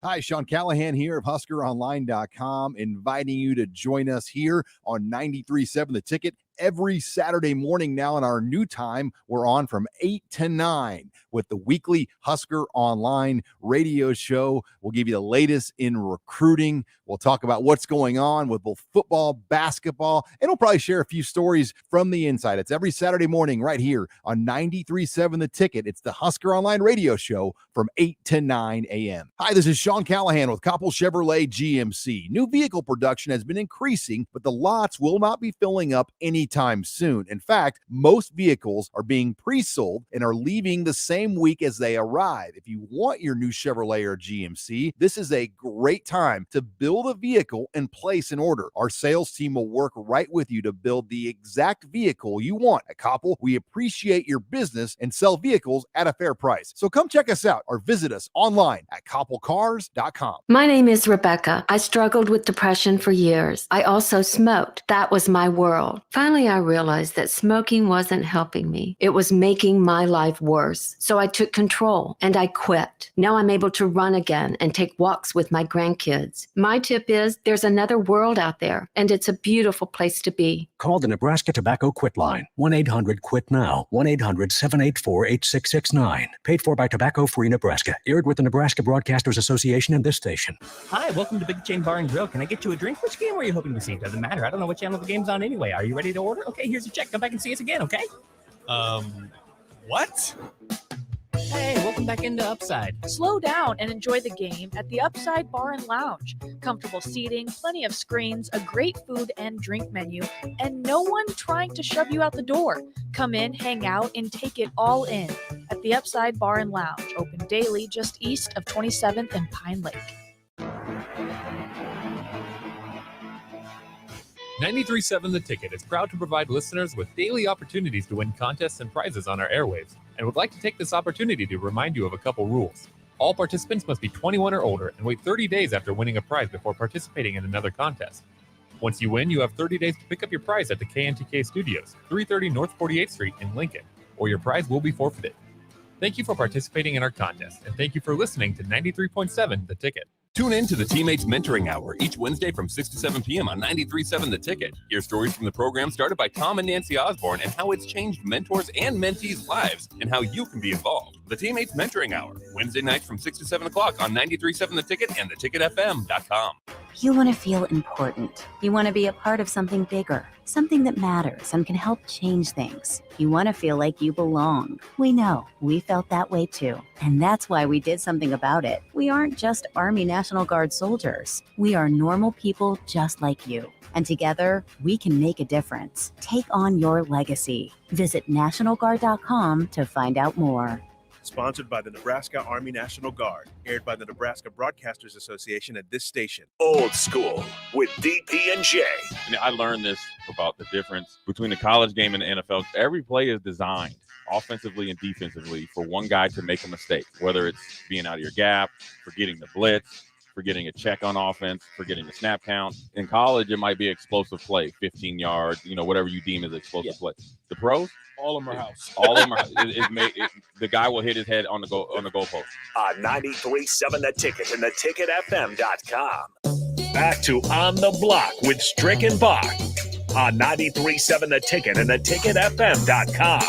Hi, Sean Callahan here of HuskerOnline.com, inviting you to join us here on 93.7 The Ticket every Saturday morning now in our new time. We're on from 8 to 9 with the weekly Husker Online radio show. We'll give you the latest in recruiting. We'll talk about what's going on with both football, basketball, and we'll probably share a few stories from the inside. It's every Saturday morning right here on 93.7 The Ticket. It's the Husker Online radio show from 8 to 9 a.m. Hi, this is Sean Callahan with Koppel Chevrolet GMC. New vehicle production has been increasing, but the lots will not be filling up anytime soon. In fact, most vehicles are being pre-sold and are leaving the same week as they arrive. If you want your new Chevrolet or GMC, this is a great time to build a vehicle and place an order. Our sales team will work right with you to build the exact vehicle you want. At Koppel, we appreciate your business and sell vehicles at a fair price. So come check us out or visit us online at koppelcars.com. My name is Rebecca. I struggled with depression for years. I also smoked. That was my world. Finally, I realized that smoking wasn't helping me. It was making my life worse. So I took control and I quit. Now I'm able to run again and take walks with my grandkids. My tip is there's another world out there, and it's a beautiful place to be. Call the Nebraska Tobacco Quit Line, 1-800-QUIT-NOW, 1-800-784-8669. Paid for by Tobacco Free Nebraska. Aired with the Nebraska Broadcasters Association and this station. Hi, welcome to Big Chain Bar and Grill. Can I get you a drink? Which game were you hoping to see? Doesn't matter. I don't know what channel the game's on anyway. Are you ready to order? Okay, here's your check. Come back and see us again, okay? What? Hey, welcome back into Upside. Slow down and enjoy the game at the Upside Bar and Lounge. Comfortable seating, plenty of screens, a great food and drink menu, and no one trying to shove you out the door. Come in, hang out, and take it all in at the Upside Bar and Lounge, open daily just east of 27th and Pine Lake. 93.7 The Ticket is proud to provide listeners with daily opportunities to win contests and prizes on our airwaves, and would like to take this opportunity to remind you of a couple rules. All participants must be 21 or older and wait 30 days after winning a prize before participating in another contest. Once you win, you have 30 days to pick up your prize at the KNTK Studios, 330 North 48th Street in Lincoln, or your prize will be forfeited. Thank you for participating in our contest, and thank you for listening to 93.7 The Ticket. Tune in to the Teammates Mentoring Hour each Wednesday from 6 to 7 p.m. on 93.7 The Ticket. Hear stories from the program started by Tom and Nancy Osborne and how it's changed mentors and mentees' lives and how you can be involved. The Teammates Mentoring Hour, Wednesday nights from 6 to 7 o'clock on 93.7 The Ticket and theticketfm.com. You want to feel important. You want to be a part of something bigger, something that matters and can help change things. You want to feel like you belong. We know. We felt that way too. And that's why we did something about it. We aren't just Army National Guard soldiers. We are normal people just like you. And together, we can make a difference. Take on your legacy. Visit NationalGuard.com to find out more. Sponsored by the Nebraska Army National Guard. Aired by the Nebraska Broadcasters Association at this station. Old School with DP and J. I learned this about the difference between the college game and the NFL. Every play is designed offensively and defensively for one guy to make a mistake, whether it's being out of your gap, forgetting the blitz, forgetting a check on offense, forgetting the snap count. In college, it might be explosive play, 15 yards, whatever you deem as explosive play. The pros, all of them are house. All of them are. The guy will hit his head on the goalpost. 93.7 The Ticket and theticketfm.com. Back to On the Block with Strick and Bach on 93.7 The Ticket and theticketfm.com.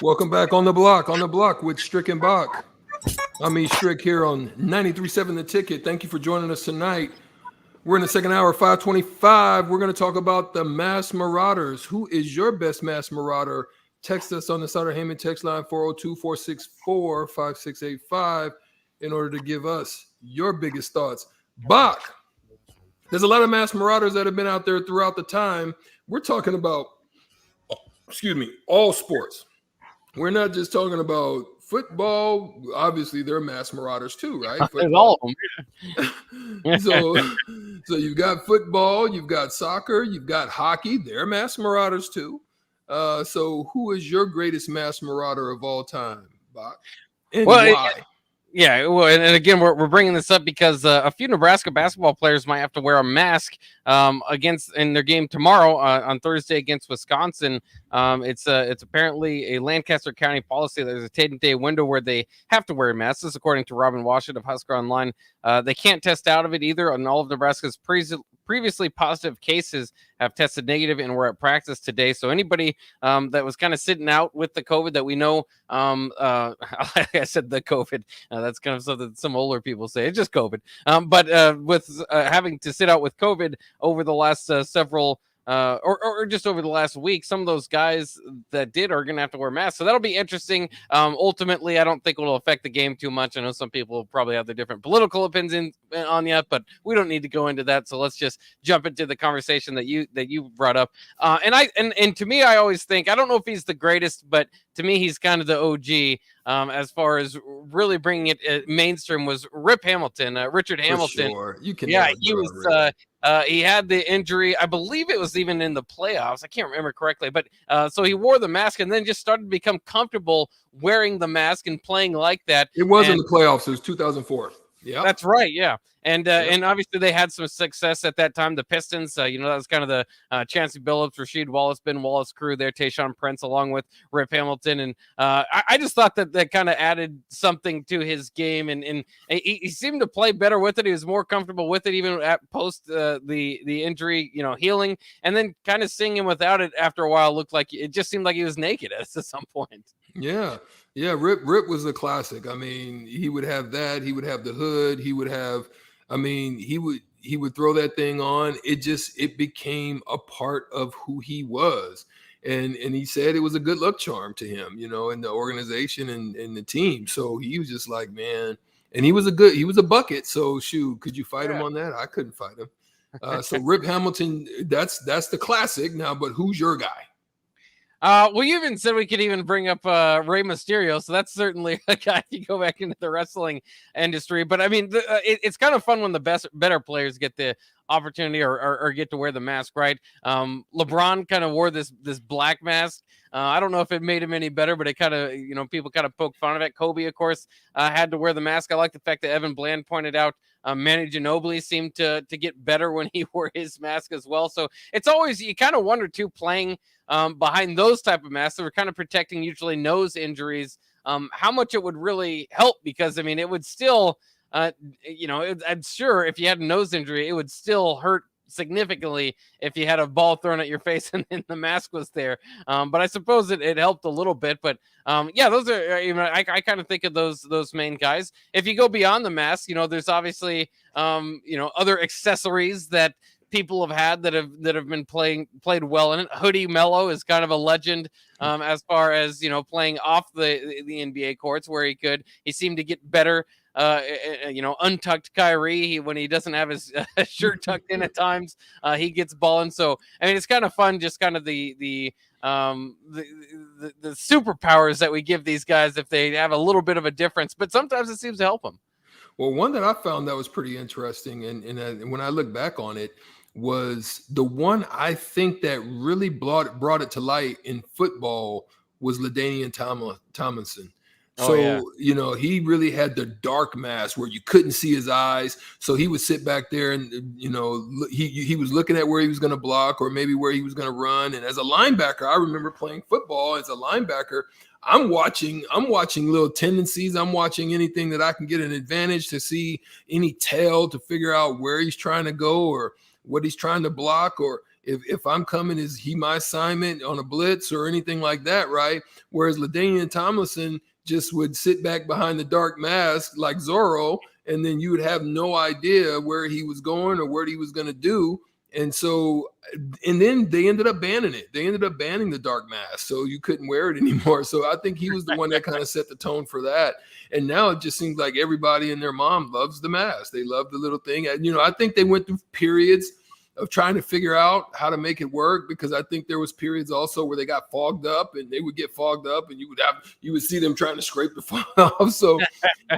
Welcome back on the block with Strick and Bach. Strick here on 93.7 The Ticket. Thank you for joining us tonight. We're in the second hour, 5:25. We're going to talk about the Mass Marauders. Who is your best Mass Marauder? Text us on the Sutter Heyman text line 402-464-5685 in order to give us your biggest thoughts. Bach, there's a lot of Mass Marauders that have been out there throughout the time. We're talking about, all sports. We're not just talking about football. Obviously, they're Mass Marauders too, right? All of them. So you've got football, you've got soccer, you've got hockey. They're Mass Marauders too. So who is your greatest Mass Marauder of all time, Bach? And why? Yeah, well, and again, we're bringing this up because a few Nebraska basketball players might have to wear a mask in their game tomorrow on Thursday against Wisconsin. It's apparently a Lancaster County policy. There's a 10-day window where they have to wear masks. This is according to Robin Washut of Husker Online. They can't test out of it either, and all of Nebraska's previously positive cases have tested negative and were at practice today. So anybody that was kind of sitting out with the COVID that we know, like I said, the COVID, that's kind of something that some older people say. It's just COVID. But with having to sit out with COVID over the last several or just over the last week, some of those guys that did are going to have to wear masks. So that'll be interesting. Ultimately, I don't think it'll affect the game too much. I know some people probably have their different political opinions on that, but we don't need to go into that. So let's just jump into the conversation that you brought up. And to me, I always think, I don't know if he's the greatest, but to me, he's kind of the OG as far as really bringing it mainstream was Rip Hamilton, Richard Hamilton. Sure. You can he was. He had the injury. I believe it was even in the playoffs. I can't remember correctly, but so he wore the mask and then just started to become comfortable wearing the mask and playing like that. It was in the playoffs. It was 2004. Yeah, that's right. Yeah. And obviously they had some success at that time. The Pistons, that was kind of the Chancey Billups, Rasheed Wallace, Ben Wallace crew there, Tayshaun Prince, along with Rip Hamilton. And I just thought that kind of added something to his game. And he seemed to play better with it. He was more comfortable with it, even at post the injury, healing. And then kind of seeing him without it after a while looked like it just seemed like he was naked at some point. Yeah. Yeah. Rip was a classic. I mean, he would have that. He would have the hood. He would have. I mean, he would throw that thing on. It became a part of who he was. And he said it was a good luck charm to him, in the organization and the team. So he was just like, man, and he was a bucket. So shoot, could you fight him on that? I couldn't fight him. So Rip Hamilton, that's the classic now, but who's your guy? Well, you even said we could even bring up Rey Mysterio, so that's certainly a guy if you go back into the wrestling industry. But I mean, it's kind of fun when the better players get the opportunity or get to wear the mask, right? LeBron kind of wore this black mask. I don't know if it made him any better, but it kind of, people kind of poke fun of it. Kobe, of course, had to wear the mask. I like the fact that Evan Bland pointed out Manu Ginobili seemed to get better when he wore his mask as well. So it's always, you kind of wonder too, playing behind those type of masks that were kind of protecting usually nose injuries, how much it would really help, because I mean, it would still, I'm sure if you had a nose injury, it would still hurt significantly if you had a ball thrown at your face and the mask was there. But I suppose it helped a little bit. But those are, I kind of think of those main guys. If you go beyond the mask, there's obviously, other accessories that people have had that have been played well in it. Hoodie Mello is kind of a legend as far as playing off the NBA courts, where he seemed to get better. Untucked Kyrie, when he doesn't have his shirt tucked in at times, he gets balling. So I mean, it's kind of fun, just kind of the superpowers that we give these guys if they have a little bit of a difference, but sometimes it seems to help them. Well, one that I found that was pretty interesting, and when I look back on it, was the one I think that really brought it to light in football was LaDainian Tomlinson. So, he really had the dark mask where you couldn't see his eyes. So he would sit back there and, he was looking at where he was going to block or maybe where he was going to run. And as a linebacker, I remember playing football as a linebacker. I'm watching little tendencies. I'm watching anything that I can get an advantage to see, any tail to figure out where he's trying to go or what he's trying to block, or if I'm coming, is he my assignment on a blitz or anything like that, right? Whereas LaDainian Tomlinson just would sit back behind the dark mask like Zorro, and then you would have no idea where he was going or what he was going to do. And so, and then they ended up banning it. They ended up banning the dark mask, so you couldn't wear it anymore. So I think he was the one that kind of set the tone for that. And now it just seems like everybody and their mom loves the mask. They love the little thing. And, I think they went through periods of trying to figure out how to make it work, because I think there was periods also where they got fogged up, and they would get fogged up and you would see them trying to scrape the fog off. So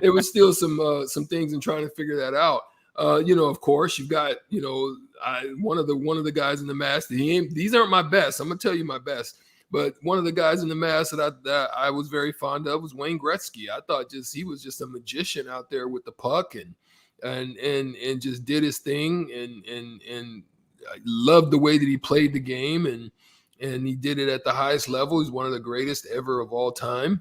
there was still some things in trying to figure that out. Of course you've got, one of the guys in the mask. These aren't my best. I'm gonna tell you my best, But one of the guys in the mask that I was very fond of was Wayne Gretzky. I thought he was just a magician out there with the puck and just did his thing and I loved the way that he played the game and he did it at the highest level. He's one of the greatest ever of all time.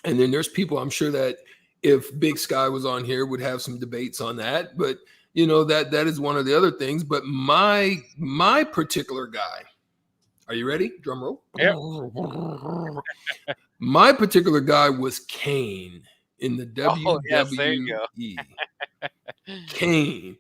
And then there's people, I'm sure that if Big Sky was on here, would have some debates on that. But that is one of the other things. But my particular guy, are you ready? Drum roll. Yep. My particular guy was Kane in the WWE. Oh, yes, there you go. Kane,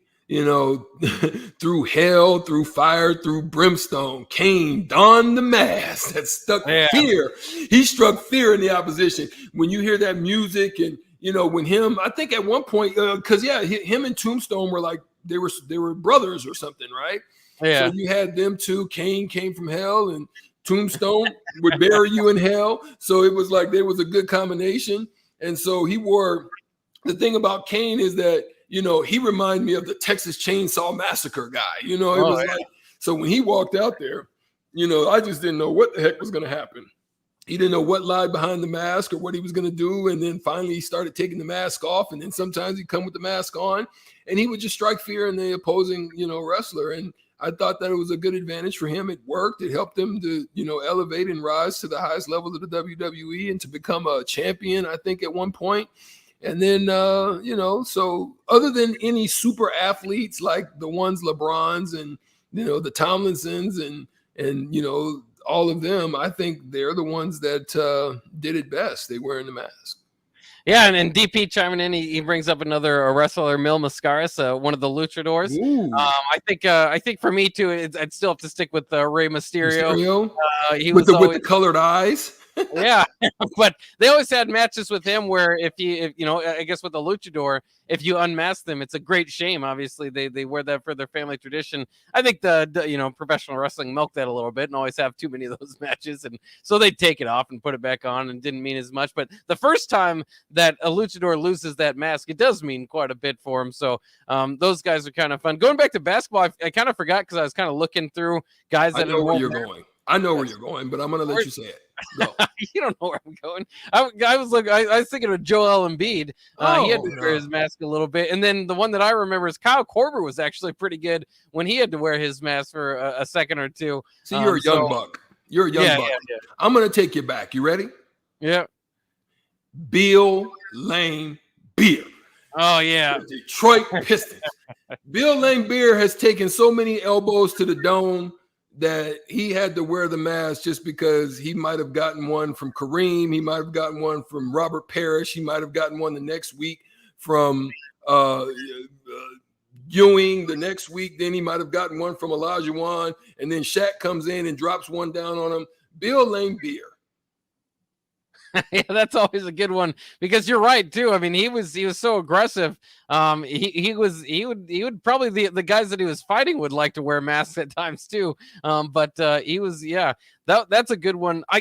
through hell, through fire, through brimstone, Kane donned the mask that stuck fear. He struck fear in the opposition. When you hear that music and, when I think at one point, him and Tombstone were like, they were brothers or something, right? Yeah. So you had them two. Kane came from hell and Tombstone would bury you in hell. So it was like there was a good combination. And so the thing about Kane is that, he reminded me of the Texas Chainsaw Massacre guy. So when he walked out there, I just didn't know what the heck was going to happen. He didn't know what lied behind the mask or what he was going to do. And then finally he started taking the mask off. And then sometimes he'd come with the mask on and he would just strike fear in the opposing, wrestler. And I thought that it was a good advantage for him. It worked. It helped him to, elevate and rise to the highest level of the WWE and to become a champion, I think, at one point. And then, so other than any super athletes like the ones LeBrons and, the Tomlinsons and all of them, I think they're the ones that did it best. They wearing the mask. Yeah, and DP chiming in, he brings up another wrestler, Mil Mascaras, one of the luchadors. I think for me too, I'd still have to stick with Rey Mysterio. He was with the colored eyes. Yeah, but they always had matches with him where if I guess with the luchador, if you unmask them, it's a great shame. Obviously, they wear that for their family tradition. I think the professional wrestling milked that a little bit and always have too many of those matches, and so they take it off and put it back on and didn't mean as much. But the first time that a luchador loses that mask, it does mean quite a bit for him. So those guys are kind of fun. Going back to basketball, I kind of forgot because I was kind of looking through guys that I know where you're going. I know where you're going, but I'm going to let you say it. Go. You don't know where I'm going. I was thinking of Joel Embiid. He had to wear his mask a little bit, and then the one that I remember is Kyle Korver was actually pretty good when he had to wear his mask for a second or two. So you're a young buck. You're a young buck. Yeah. I'm going to take you back. You ready? Yeah. Bill Lane Beer. Oh yeah, the Detroit Pistons. Bill Lane Beer has taken so many elbows to the dome that he had to wear the mask just because he might have gotten one from Kareem. He might have gotten one from Robert Parrish. He might have gotten one the next week from Ewing the next week. Then he might have gotten one from Olajuwon. And then Shaq comes in and drops one down on him. Bill Lane Beer. Yeah, that's always a good one because you're right too. I mean, he was so aggressive. He would probably the guys that he was fighting would like to wear masks at times too. But he was that's a good one. I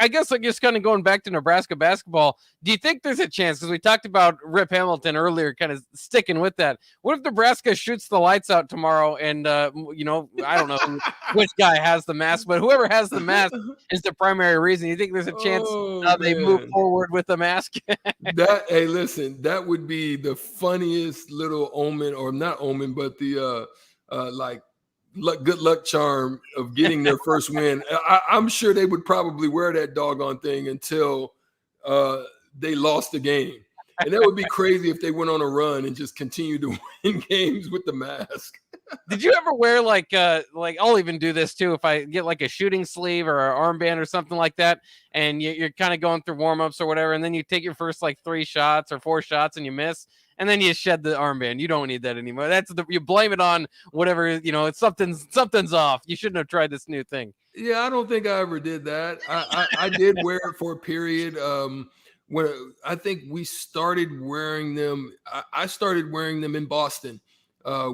guess like just kind of going back to Nebraska basketball. Do you think there's a chance? Because we talked about Rip Hamilton earlier, kind of sticking with that. What if Nebraska shoots the lights out tomorrow and I don't know which guy has the mask, but whoever has the mask is the primary reason. You think there's a chance they move forward with the mask? Hey, listen, that would be the funniest little omen, or not omen, but the good luck charm of getting their first win. I'm sure they would probably wear that doggone thing until they lost the game. And that would be crazy if they went on a run and just continued to win games with the mask. Did you ever wear like I'll even do this too if I get like a shooting sleeve or an armband or something like that, and you're kind of going through warm-ups or whatever, and then you take your first like 3 shots or 4 shots and you miss, and then you shed the armband. You don't need that anymore. You blame it on whatever, it's something's off. You shouldn't have tried this new thing. Yeah, I don't think I ever did that. I did wear it for a period. When I think we started wearing them, I started wearing them in Boston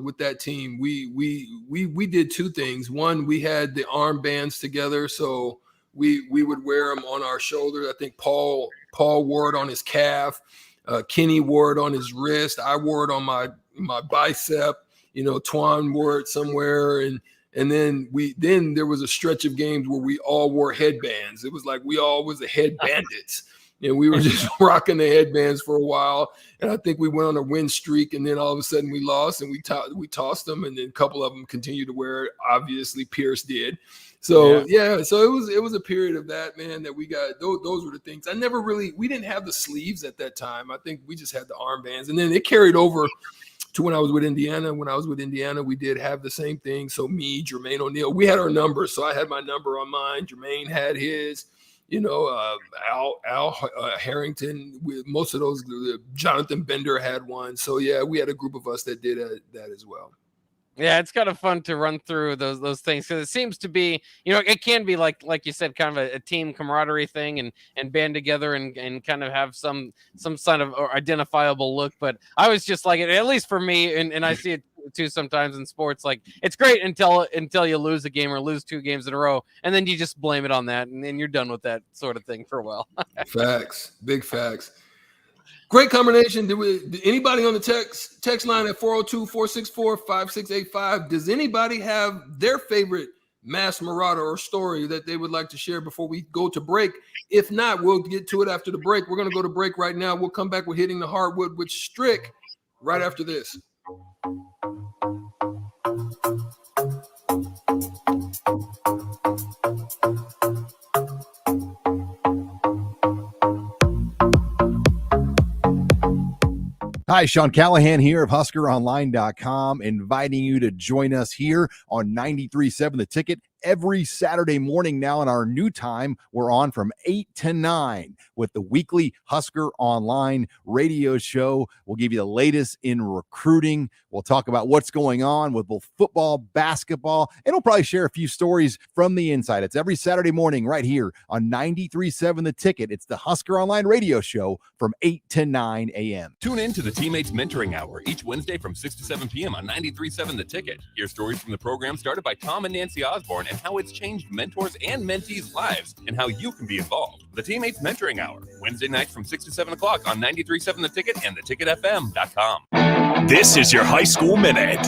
with that team. We did 2 things. One, we had the armbands together, so we would wear them on our shoulders. I think Paul wore it on his calf. Kenny wore it on his wrist. I wore it on my bicep. Twan wore it somewhere, and And then there was a stretch of games where we all wore headbands. It was like we all was the head bandits. And we were just rocking the headbands for a while. And I think we went on a win streak, and then all of a sudden we lost, and we tossed them, and then a couple of them continued to wear it. Obviously, Pierce did. So so it was a period of that, man, that we got. Those were the things. We didn't have the sleeves at that time. I think we just had the armbands, and then it carried over to when I was with Indiana. When I was with Indiana, we did have the same thing. So me, Jermaine O'Neal, we had our numbers. So I had my number on mine. Jermaine had his. Al Harrington, with most of those, Jonathan Bender had one. So yeah, we had a group of us that did that as well. Yeah, it's kind of fun to run through those things, because it seems to be, it can be like you said, kind of a team camaraderie thing and band together and kind of have some sort of identifiable look. But I was just like, at least for me, and I see it too sometimes in sports, like it's great until you lose a game or lose 2 games in a row, and then you just blame it on that, and then you're done with that sort of thing for a while. Facts, big facts. Great combination. Did anybody on the text line at 402-464-5685? Does anybody have their favorite Mass Marauder or story that they would like to share before we go to break? If not, we'll get to it after the break. We're going to go to break right now. We'll come back with Hitting the Hardwood with Strick right after this. Hi, Sean Callahan here of HuskerOnline.com, inviting you to join us here on 93.7 The Ticket every Saturday morning now in our new time. We're on from 8 to 9 with the weekly Husker Online radio show. We'll give you the latest in recruiting. We'll talk about what's going on with both football, basketball, and we'll probably share a few stories from the inside. It's every Saturday morning right here on 93.7 The Ticket. It's the Husker Online radio show from 8 to 9 a.m. Tune in to the Teammates Mentoring Hour each Wednesday from 6 to 7 p.m. on 93.7 The Ticket. Hear stories from the program started by Tom and Nancy Osborne and how it's changed mentors and mentees' lives and how you can be involved. The Teammates Mentoring Hour, Wednesday nights from 6 to 7 o'clock on 93.7 The Ticket and theticketfm.com. This is your High School Minute.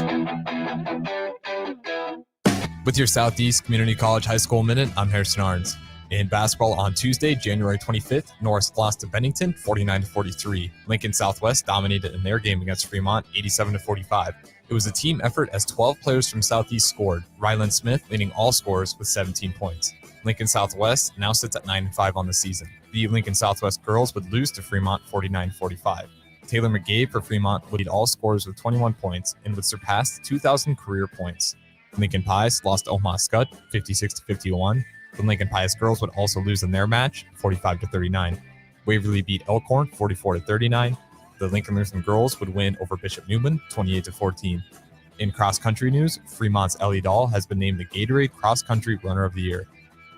With your Southeast Community College High School Minute, I'm Harrison Arns. In basketball on Tuesday, January 25th, Norris lost to Bennington 49-43. Lincoln Southwest dominated in their game against Fremont 87-45. It was a team effort as 12 players from Southeast scored, Ryland Smith leading all scorers with 17 points. Lincoln Southwest now sits at 9-5 on the season. The Lincoln Southwest girls would lose to Fremont 49-45. Taylor McGabe for Fremont would lead all scorers with 21 points and would surpass 2,000 career points. Lincoln Pius lost to Omaha Scud 56-51. The Lincoln Pius girls would also lose in their match 45-39. Waverly beat Elkhorn 44-39. The Lincoln Lutheran girls would win over Bishop Newman 28-14. In cross-country news, Fremont's Ellie Dahl has been named the Gatorade Cross Country Runner of the Year.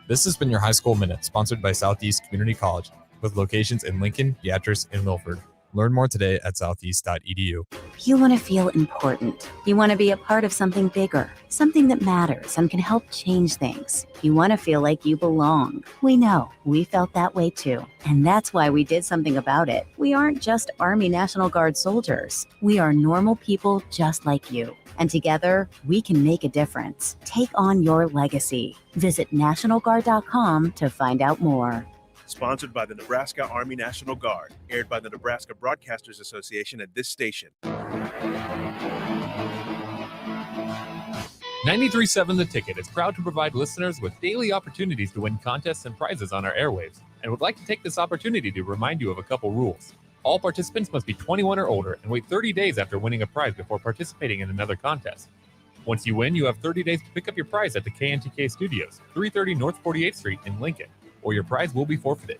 This has been your High School Minute, sponsored by Southeast Community College, with locations in Lincoln, Beatrice, and Milford. Learn more today at southeast.edu. You want to feel important. You want to be a part of something bigger, something that matters and can help change things. You want to feel like you belong. We know. We felt that way too. And that's why we did something about it. We aren't just Army National Guard soldiers. We are normal people just like you. And together, we can make a difference. Take on your legacy. Visit NationalGuard.com to find out more. Sponsored by the Nebraska Army National Guard. Aired by the Nebraska Broadcasters Association at this station. 93.7 The Ticket is proud to provide listeners with daily opportunities to win contests and prizes on our airwaves, and would like to take this opportunity to remind you of a couple rules. All participants must be 21 or older and wait 30 days after winning a prize before participating in another contest. Once you win, you have 30 days to pick up your prize at the KNTK Studios, 330 North 48th Street in Lincoln, or your prize will be forfeited.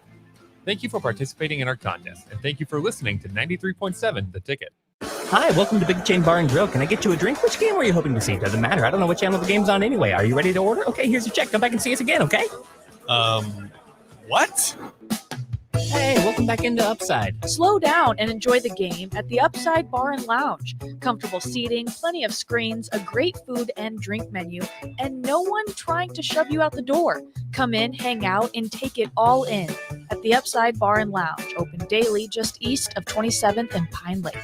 Thank you for participating in our contest, and thank you for listening to 93.7 The Ticket. Hi, welcome to Big Chain Bar and Grill. Can I get you a drink? Which game were you hoping to see? Doesn't matter. I don't know what channel the game's on anyway. Are you ready to order? Okay, here's your check. Come back and see us again, okay? What? Hey, welcome back into Upside. Slow down and enjoy the game at the Upside Bar and Lounge. Comfortable seating, plenty of screens, a great food and drink menu, and no one trying to shove you out the door. Come in, hang out, and take it all in at the Upside Bar and Lounge, open daily just east of 27th and Pine Lake.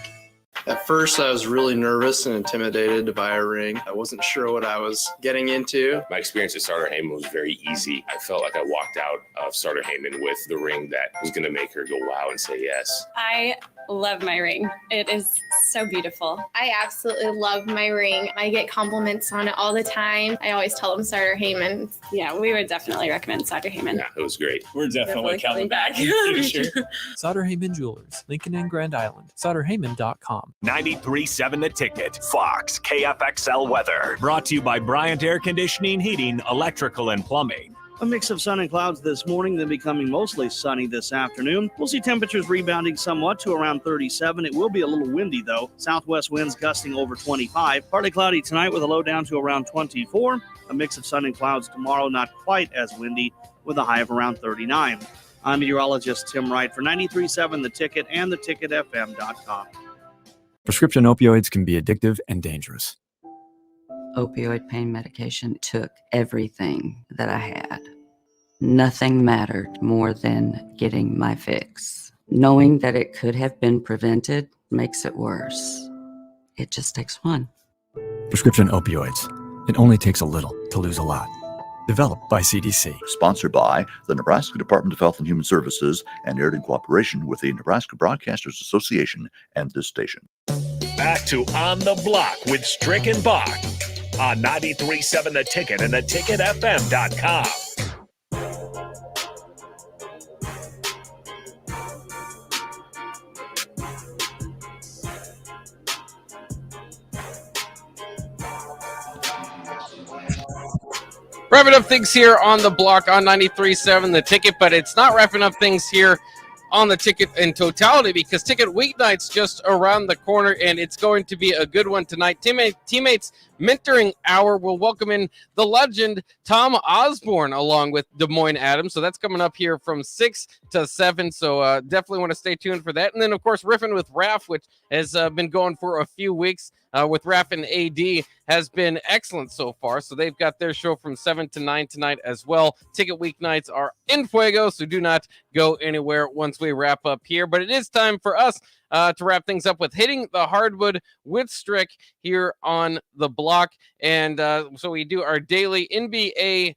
At first, I was really nervous and intimidated by a ring. I wasn't sure what I was getting into. My experience at Starter Heyman was very easy. I felt like I walked out of Starter Heyman with the ring that was going to make her go wow and say yes. I love my ring. It is so beautiful. I absolutely love my ring. I get compliments on it all the time. I always tell them Starter Heyman. Yeah, we would definitely recommend Starter Heyman. Yeah, it was great. We're definitely coming back. Sauter Heyman Jewelers, Lincoln and Grand Island. SauterHeyman.com. 93.7 The Ticket, Fox, KFXL weather. Brought to you by Bryant Air Conditioning, Heating, Electrical, and Plumbing. A mix of sun and clouds this morning, then becoming mostly sunny this afternoon. We'll see temperatures rebounding somewhat to around 37. It will be a little windy, though. Southwest winds gusting over 25. Partly cloudy tonight with a low down to around 24. A mix of sun and clouds tomorrow, not quite as windy, with a high of around 39. I'm meteorologist Tim Wright for 93.7 The Ticket and theticketfm.com. Prescription opioids can be addictive and dangerous. Opioid pain medication took everything that I had. Nothing mattered more than getting my fix. Knowing that it could have been prevented makes it worse. It just takes one. Prescription opioids. It only takes a little to lose a lot. Developed by CDC. Sponsored by the Nebraska Department of Health and Human Services and aired in cooperation with the Nebraska Broadcasters Association and this station. Back to On the Block with Strick and Bach on 93.7 The Ticket and theticketfm.com. Wrapping up things here on the block on 93.7 The Ticket, but it's not wrapping up things here on the Ticket in totality because Ticket Weeknight's just around the corner and it's going to be a good one tonight. Teammates Mentoring Hour will welcome in the legend Tom Osborne along with Des Moines Adams. So that's coming up here from 6 to 7. So definitely want to stay tuned for that. And then, of course, Riffing with Raph, which has been going for a few weeks with Raph and AD, has been excellent so far. So they've got their show from 7 to 9 tonight as well. Ticket Weeknights are in fuego, so do not go anywhere once we wrap up here. But it is time for us to wrap things up with Hitting the Hardwood with Strick here on the block. And so we do our daily NBA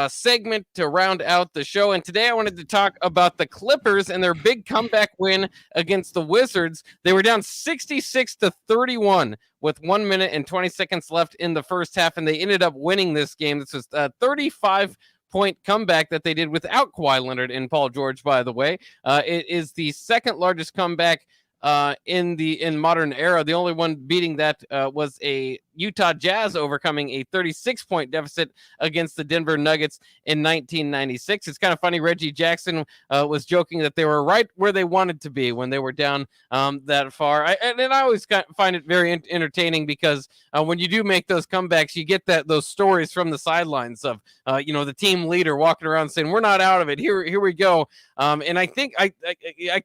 segment to round out the show. And today I wanted to talk about the Clippers and their big comeback win against the Wizards. They were down 66 to 31 with 1 minute and 20 seconds left in the first half, and they ended up winning this game. This was a 35-point comeback that they did without Kawhi Leonard and Paul George, by the way. It is the second largest comeback in modern era. The only one beating that was a Utah Jazz overcoming a 36-point deficit against the Denver Nuggets in 1996. It's kind of funny. Reggie Jackson was joking that they were right where they wanted to be when they were down that far. And I always find it very entertaining because when you do make those comebacks, you get those stories from the sidelines of the team leader walking around saying, "We're not out of it. Here we go." And I think I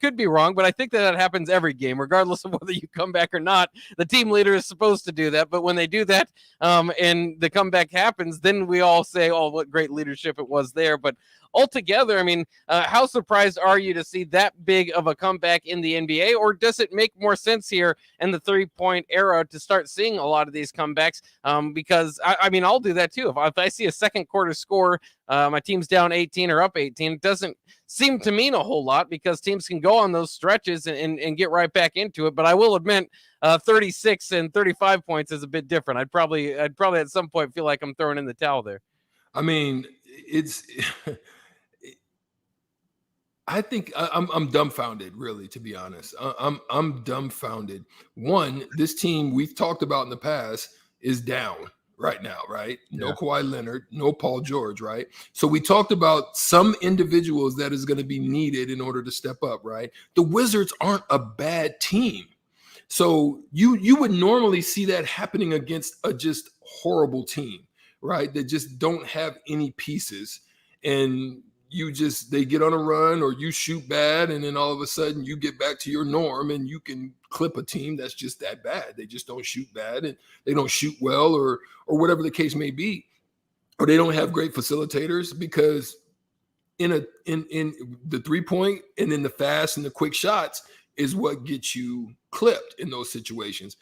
could be wrong, but I think that happens every game, regardless of whether you come back or not. The team leader is supposed to do that, but when they do that and the comeback happens, then we all say, "Oh, what great leadership it was there." But altogether, I mean, how surprised are you to see that big of a comeback in the NBA, or does it make more sense here in the 3-point era to start seeing a lot of these comebacks? Because I mean, I'll do that too. If I see a second quarter score, my team's down 18 or up 18, it doesn't seem to mean a whole lot because teams can go on those stretches and get right back into it. But I will admit, 36 and 35 points is a bit different. I'd probably at some point feel like I'm throwing in the towel there. I mean, I think I'm dumbfounded, really, to be honest. I'm dumbfounded. One, this team we've talked about in the past is down right now, right? No Kawhi Leonard, no Paul George, right? So we talked about some individuals that is going to be needed in order to step up, right? The Wizards aren't a bad team. So you would normally see that happening against a just horrible team, right? That just don't have any pieces. And they get on a run or you shoot bad, and then all of a sudden you get back to your norm and you can clip a team that's just that bad. They just don't shoot bad and they don't shoot well or whatever the case may be, or they don't have great facilitators, because in the 3-point and in the fast and the quick shots, is what gets you clipped in those situations.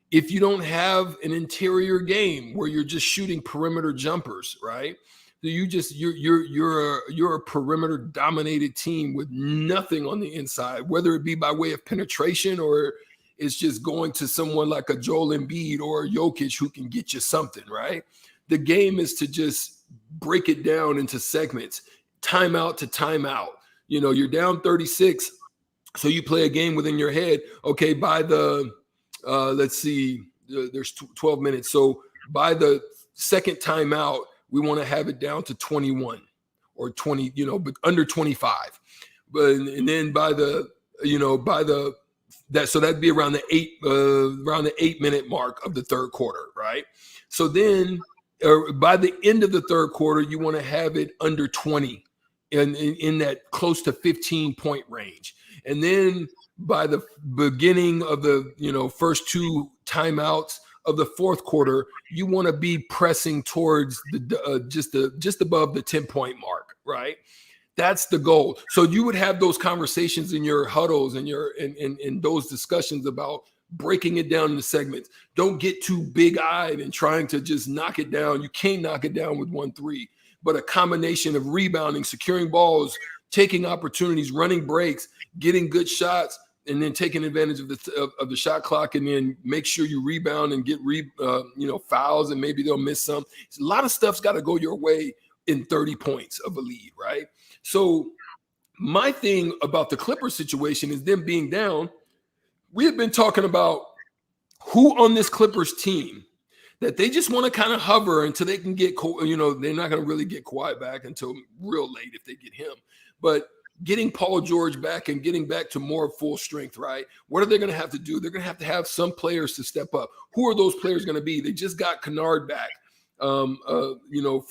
If you don't have an interior game where you're just shooting perimeter jumpers, right? You're a perimeter dominated team with nothing on the inside, whether it be by way of penetration or it's just going to someone like a Joel Embiid or a Jokic who can get you something, right? The game is to just break it down into segments, timeout to timeout. You're down 36, so you play a game within your head. Okay, by the let's see, there's 12 minutes. So by the second timeout, we want to have it down to 21 or 20, but under 25. And then so that'd be around the 8-minute mark of the third quarter, right? So then by the end of the third quarter, you want to have it under 20 in that close to 15-point range. And then by the beginning of the first two timeouts of the fourth quarter, you want to be pressing towards the just above the 10-point mark, right? That's the goal. So you would have those conversations in your huddles and in those discussions about breaking it down into segments. Don't get too big-eyed and trying to just knock it down. You can't knock it down with 1-3, but a combination of rebounding, securing balls, taking opportunities, running breaks, getting good shots, and then taking advantage of the shot clock, and then make sure you rebound and get fouls, and maybe they'll miss some. A lot of stuff's got to go your way in 30 points of a lead, right? So my thing about the Clippers situation is them being down. We have been talking about who on this Clippers team that they just want to kind of hover until they can get, they're not going to really get Kawhi back until real late if they get him. But getting Paul George back and getting back to more full strength, right? What are they going to have to do? They're going to have some players to step up. Who are those players going to be? They just got Kennard back, for a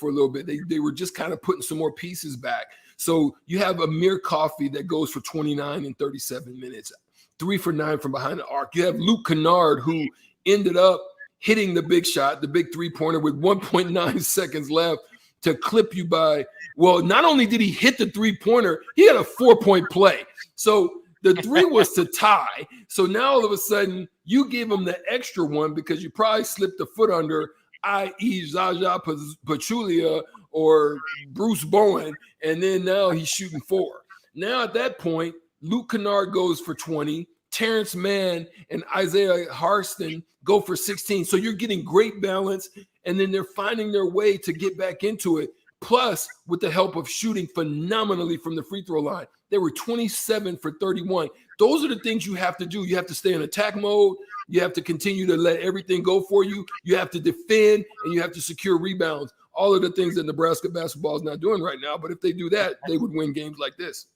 little bit. They were just kind of putting some more pieces back. So you have Amir Coffey that goes for 29 and 37 minutes, 3 for 9 from behind the arc. You have Luke Kennard, who ended up hitting the big shot, the big three-pointer with 1.9 seconds left to clip you by. Well, not only did he hit the three-pointer, he had a 4-point play. So the 3 was to tie. So now all of a sudden you gave him the extra one because you probably slipped a foot under, i.e. Zaza Pachulia or Bruce Bowen, and then now he's shooting 4. Now at that point, Luke Kennard goes for 20, Terrence Mann and Isaiah Harston go for 16. So you're getting great balance, and then they're finding their way to get back into it. Plus, with the help of shooting phenomenally from the free throw line, they were 27 for 31. Those are the things you have to do. You have to stay in attack mode. You have to continue to let everything go for you. You have to defend, and you have to secure rebounds. All of the things that Nebraska basketball is not doing right now. But if they do that, they would win games like this.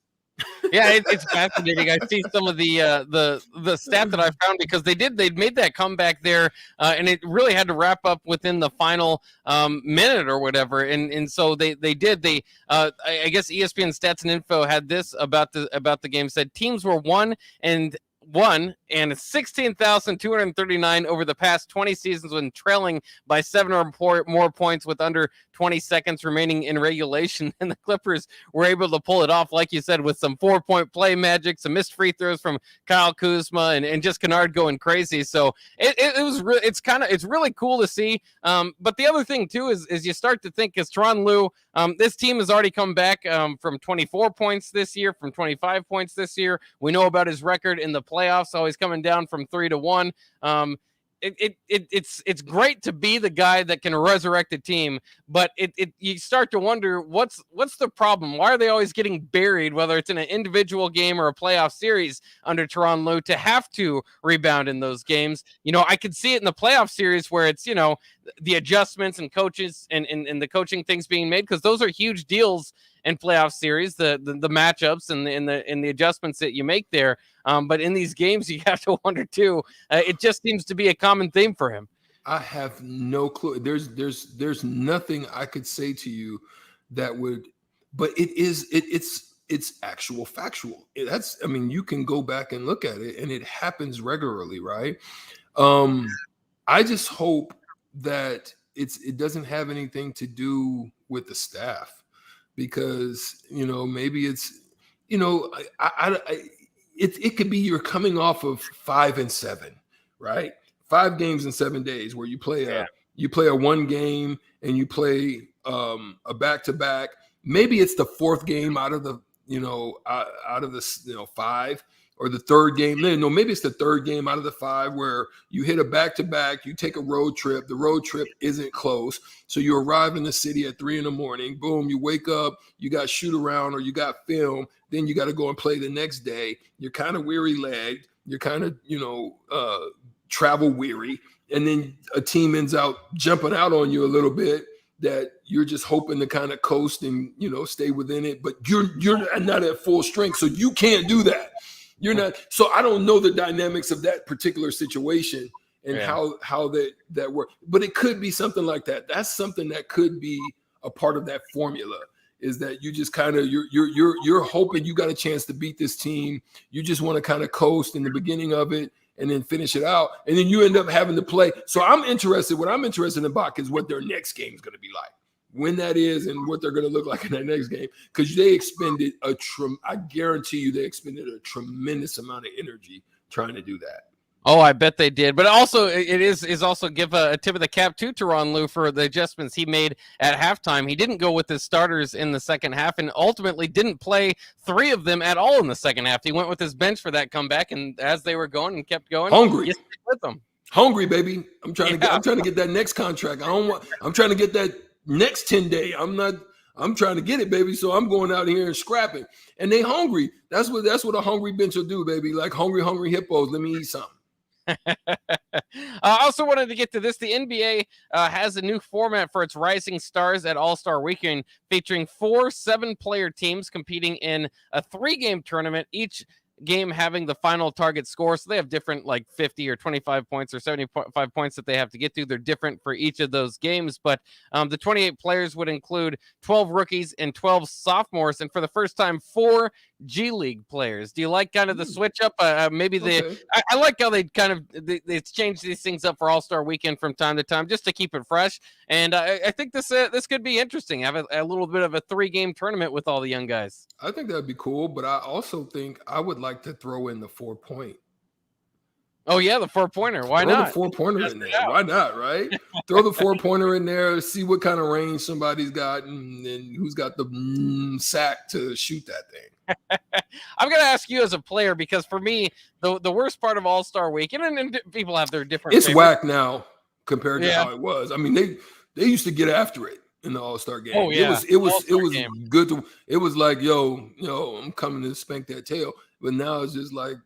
Yeah, it's fascinating. I see some of the stat that I found because they made that comeback there, and it really had to wrap up within the final minute or whatever. And so they did. I guess ESPN Stats and Info had this about the game, said teams were 1 and 16,239 over the past 20 seasons when trailing by 7 or more points with under 20 seconds remaining in regulation. And the Clippers were able to pull it off, like you said, with some 4-point play magic, some missed free throws from Kyle Kuzma, and just Kennard going crazy. So it's really cool to see. But the other thing too is you start to think, as Tyronn Lue, this team has already come back from 24 points this year, from 25 points this year. We know about his record in the playoffs, always coming down from 3-1. It's great to be the guy that can resurrect a team, but you start to wonder what's the problem? Why are they always getting buried, whether it's in an individual game or a playoff series under Tyronn Lue, to have to rebound in those games? I could see it in the playoff series where it's the adjustments and coaches and the coaching things being made, because those are huge deals in playoff series, the matchups and the adjustments that you make there. But in these games, you have to wonder too. It just seems to be a common theme for him. I have no clue. There's nothing I could say to you that would, but it's actual factual. You can go back and look at it, and it happens regularly, right? I just hope that it doesn't have anything to do with the staff, because maybe it's it could be you're coming off of 5 and 7, right? 5 games in 7 days where you play a one game and you play a back-to-back. Maybe it's the 4th game out of the 5, or the 3rd game. No, maybe it's the 3rd game out of the 5 where you hit a back-to-back, you take a road trip. The road trip isn't close. So you arrive in the city at 3 a.m. Boom, you wake up, you got shoot around or you got film. Then you got to go and play the next day. You're kind of weary-legged. You're kind of, travel weary. And then a team ends up jumping out on you a little bit that you're just hoping to kind of coast and, stay within it. But you're not at full strength, so you can't do that. You're not. So I don't know the dynamics of that particular situation and how that works. But it could be something like that. That's something that could be a part of that formula, is that you just kind of you're hoping you got a chance to beat this team. You just want to kind of coast in the beginning of it and then finish it out. And then you end up having to play. So what I'm interested in Bach is what their next game is going to be like, when that is, and what they're going to look like in that next game. Because they expended I guarantee you they expended a tremendous amount of energy trying to do that. Oh, I bet they did. But also, it is also give a tip of the cap to Tyronn Lue for the adjustments he made at halftime. He didn't go with his starters in the second half and ultimately didn't play 3 of them at all in the second half. He went with his bench for that comeback, and as they were going and kept going, hungry he stayed with them. Hungry, baby. I'm trying to get that next contract. I'm trying to get that next 10-day. I'm trying to get it, baby. So I'm going out here and scrapping. And they hungry. That's what a hungry bench will do, baby. Like hungry hippos. Let me eat something. I also wanted to get to this. The NBA has a new format for its Rising Stars at All-Star Weekend, featuring 4 7-player teams competing in a 3-game tournament, each game having the final target score. So they have different, like 50 or 25 points or 75 points that they have to get to. They're different for each of those games, but the 28 players would include 12 rookies and 12 sophomores, and for the first time, 4 G League players. Do you like kind of the switch up? I like how they kind of they changed these things up for All-Star Weekend from time to time just to keep it fresh. And I think this could be interesting. Have a little bit of a 3-game tournament with all the young guys. I think that'd be cool, but I also think I would like to throw in the 4-point. Oh yeah, the 4-pointer. Why Throw not? the 4-pointer in there. Why not? Right? Throw the 4-pointer in there. See what kind of range somebody's got, and who's got the sack to shoot that thing. I'm going to ask you as a player, because for me, the worst part of All-Star Weekend, and people have their different. It's whack now compared to how it was. I mean, they used to get after it in the All-Star game. Oh yeah, it was good to. It was like, yo, I'm coming to spank that tail. But now it's just like,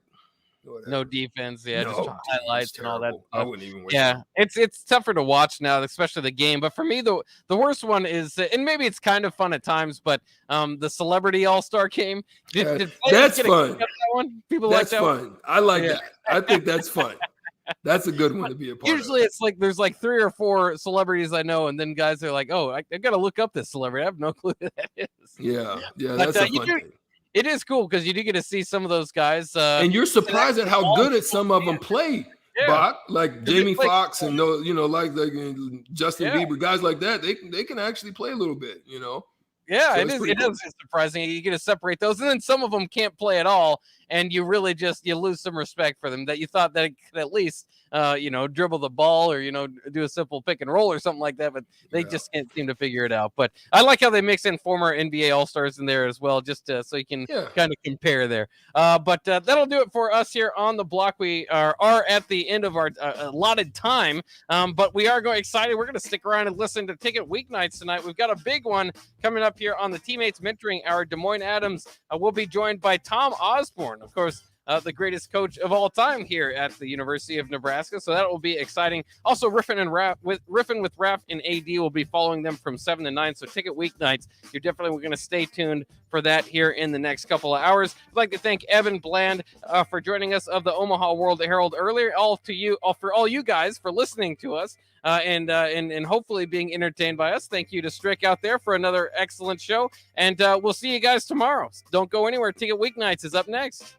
whatever. No defense, just highlights and all that stuff. I wouldn't even. It's tougher to watch now, especially the game. But for me, the worst one is, and maybe it's kind of fun at times, but the Celebrity All-Star Game. That's fun. That one? People that's like that fun. I like that. I think that's fun. That's a good one to be a part Usually of. it's like there's like 3 or 4 celebrities I know, and then guys are like, oh, I got to look up this celebrity. I have no clue who that is. Yeah, that's a fun thing. It is cool because you do get to see some of those guys. And you're surprised at how good at some of them play, Bach. Like Jamie Foxx and like Justin Bieber, guys like that. They can actually play a little bit, Yeah, So it it's is cool. surprising. You get to separate those, and then some of them can't play at all, and you really you lose some respect for them that you thought that it could at least dribble the ball or do a simple pick and roll or something like that, but they just can't seem to figure it out. But I like how they mix in former NBA All-Stars in there as well, just so you can kind of compare there. But that'll do it for us here on the block. We are at the end of our allotted time, but we are excited. We're going to stick around and listen to Ticket Weeknights tonight. We've got a big one coming up here on the Teammates Mentoring Hour. Des Moines Adams will be joined by Tom Osborne, of course, the greatest coach of all time here at the University of Nebraska. So that will be exciting. Also, Riffin with Raph and AD will be following them from 7 to 9. So Ticket Weeknights, you're definitely going to stay tuned for that here in the next couple of hours. I'd like to thank Evan Bland for joining us of the Omaha World Herald earlier. For all you guys for listening to us and hopefully being entertained by us. Thank you to Strick out there for another excellent show. And we'll see you guys tomorrow. Don't go anywhere. Ticket Weeknights is up next.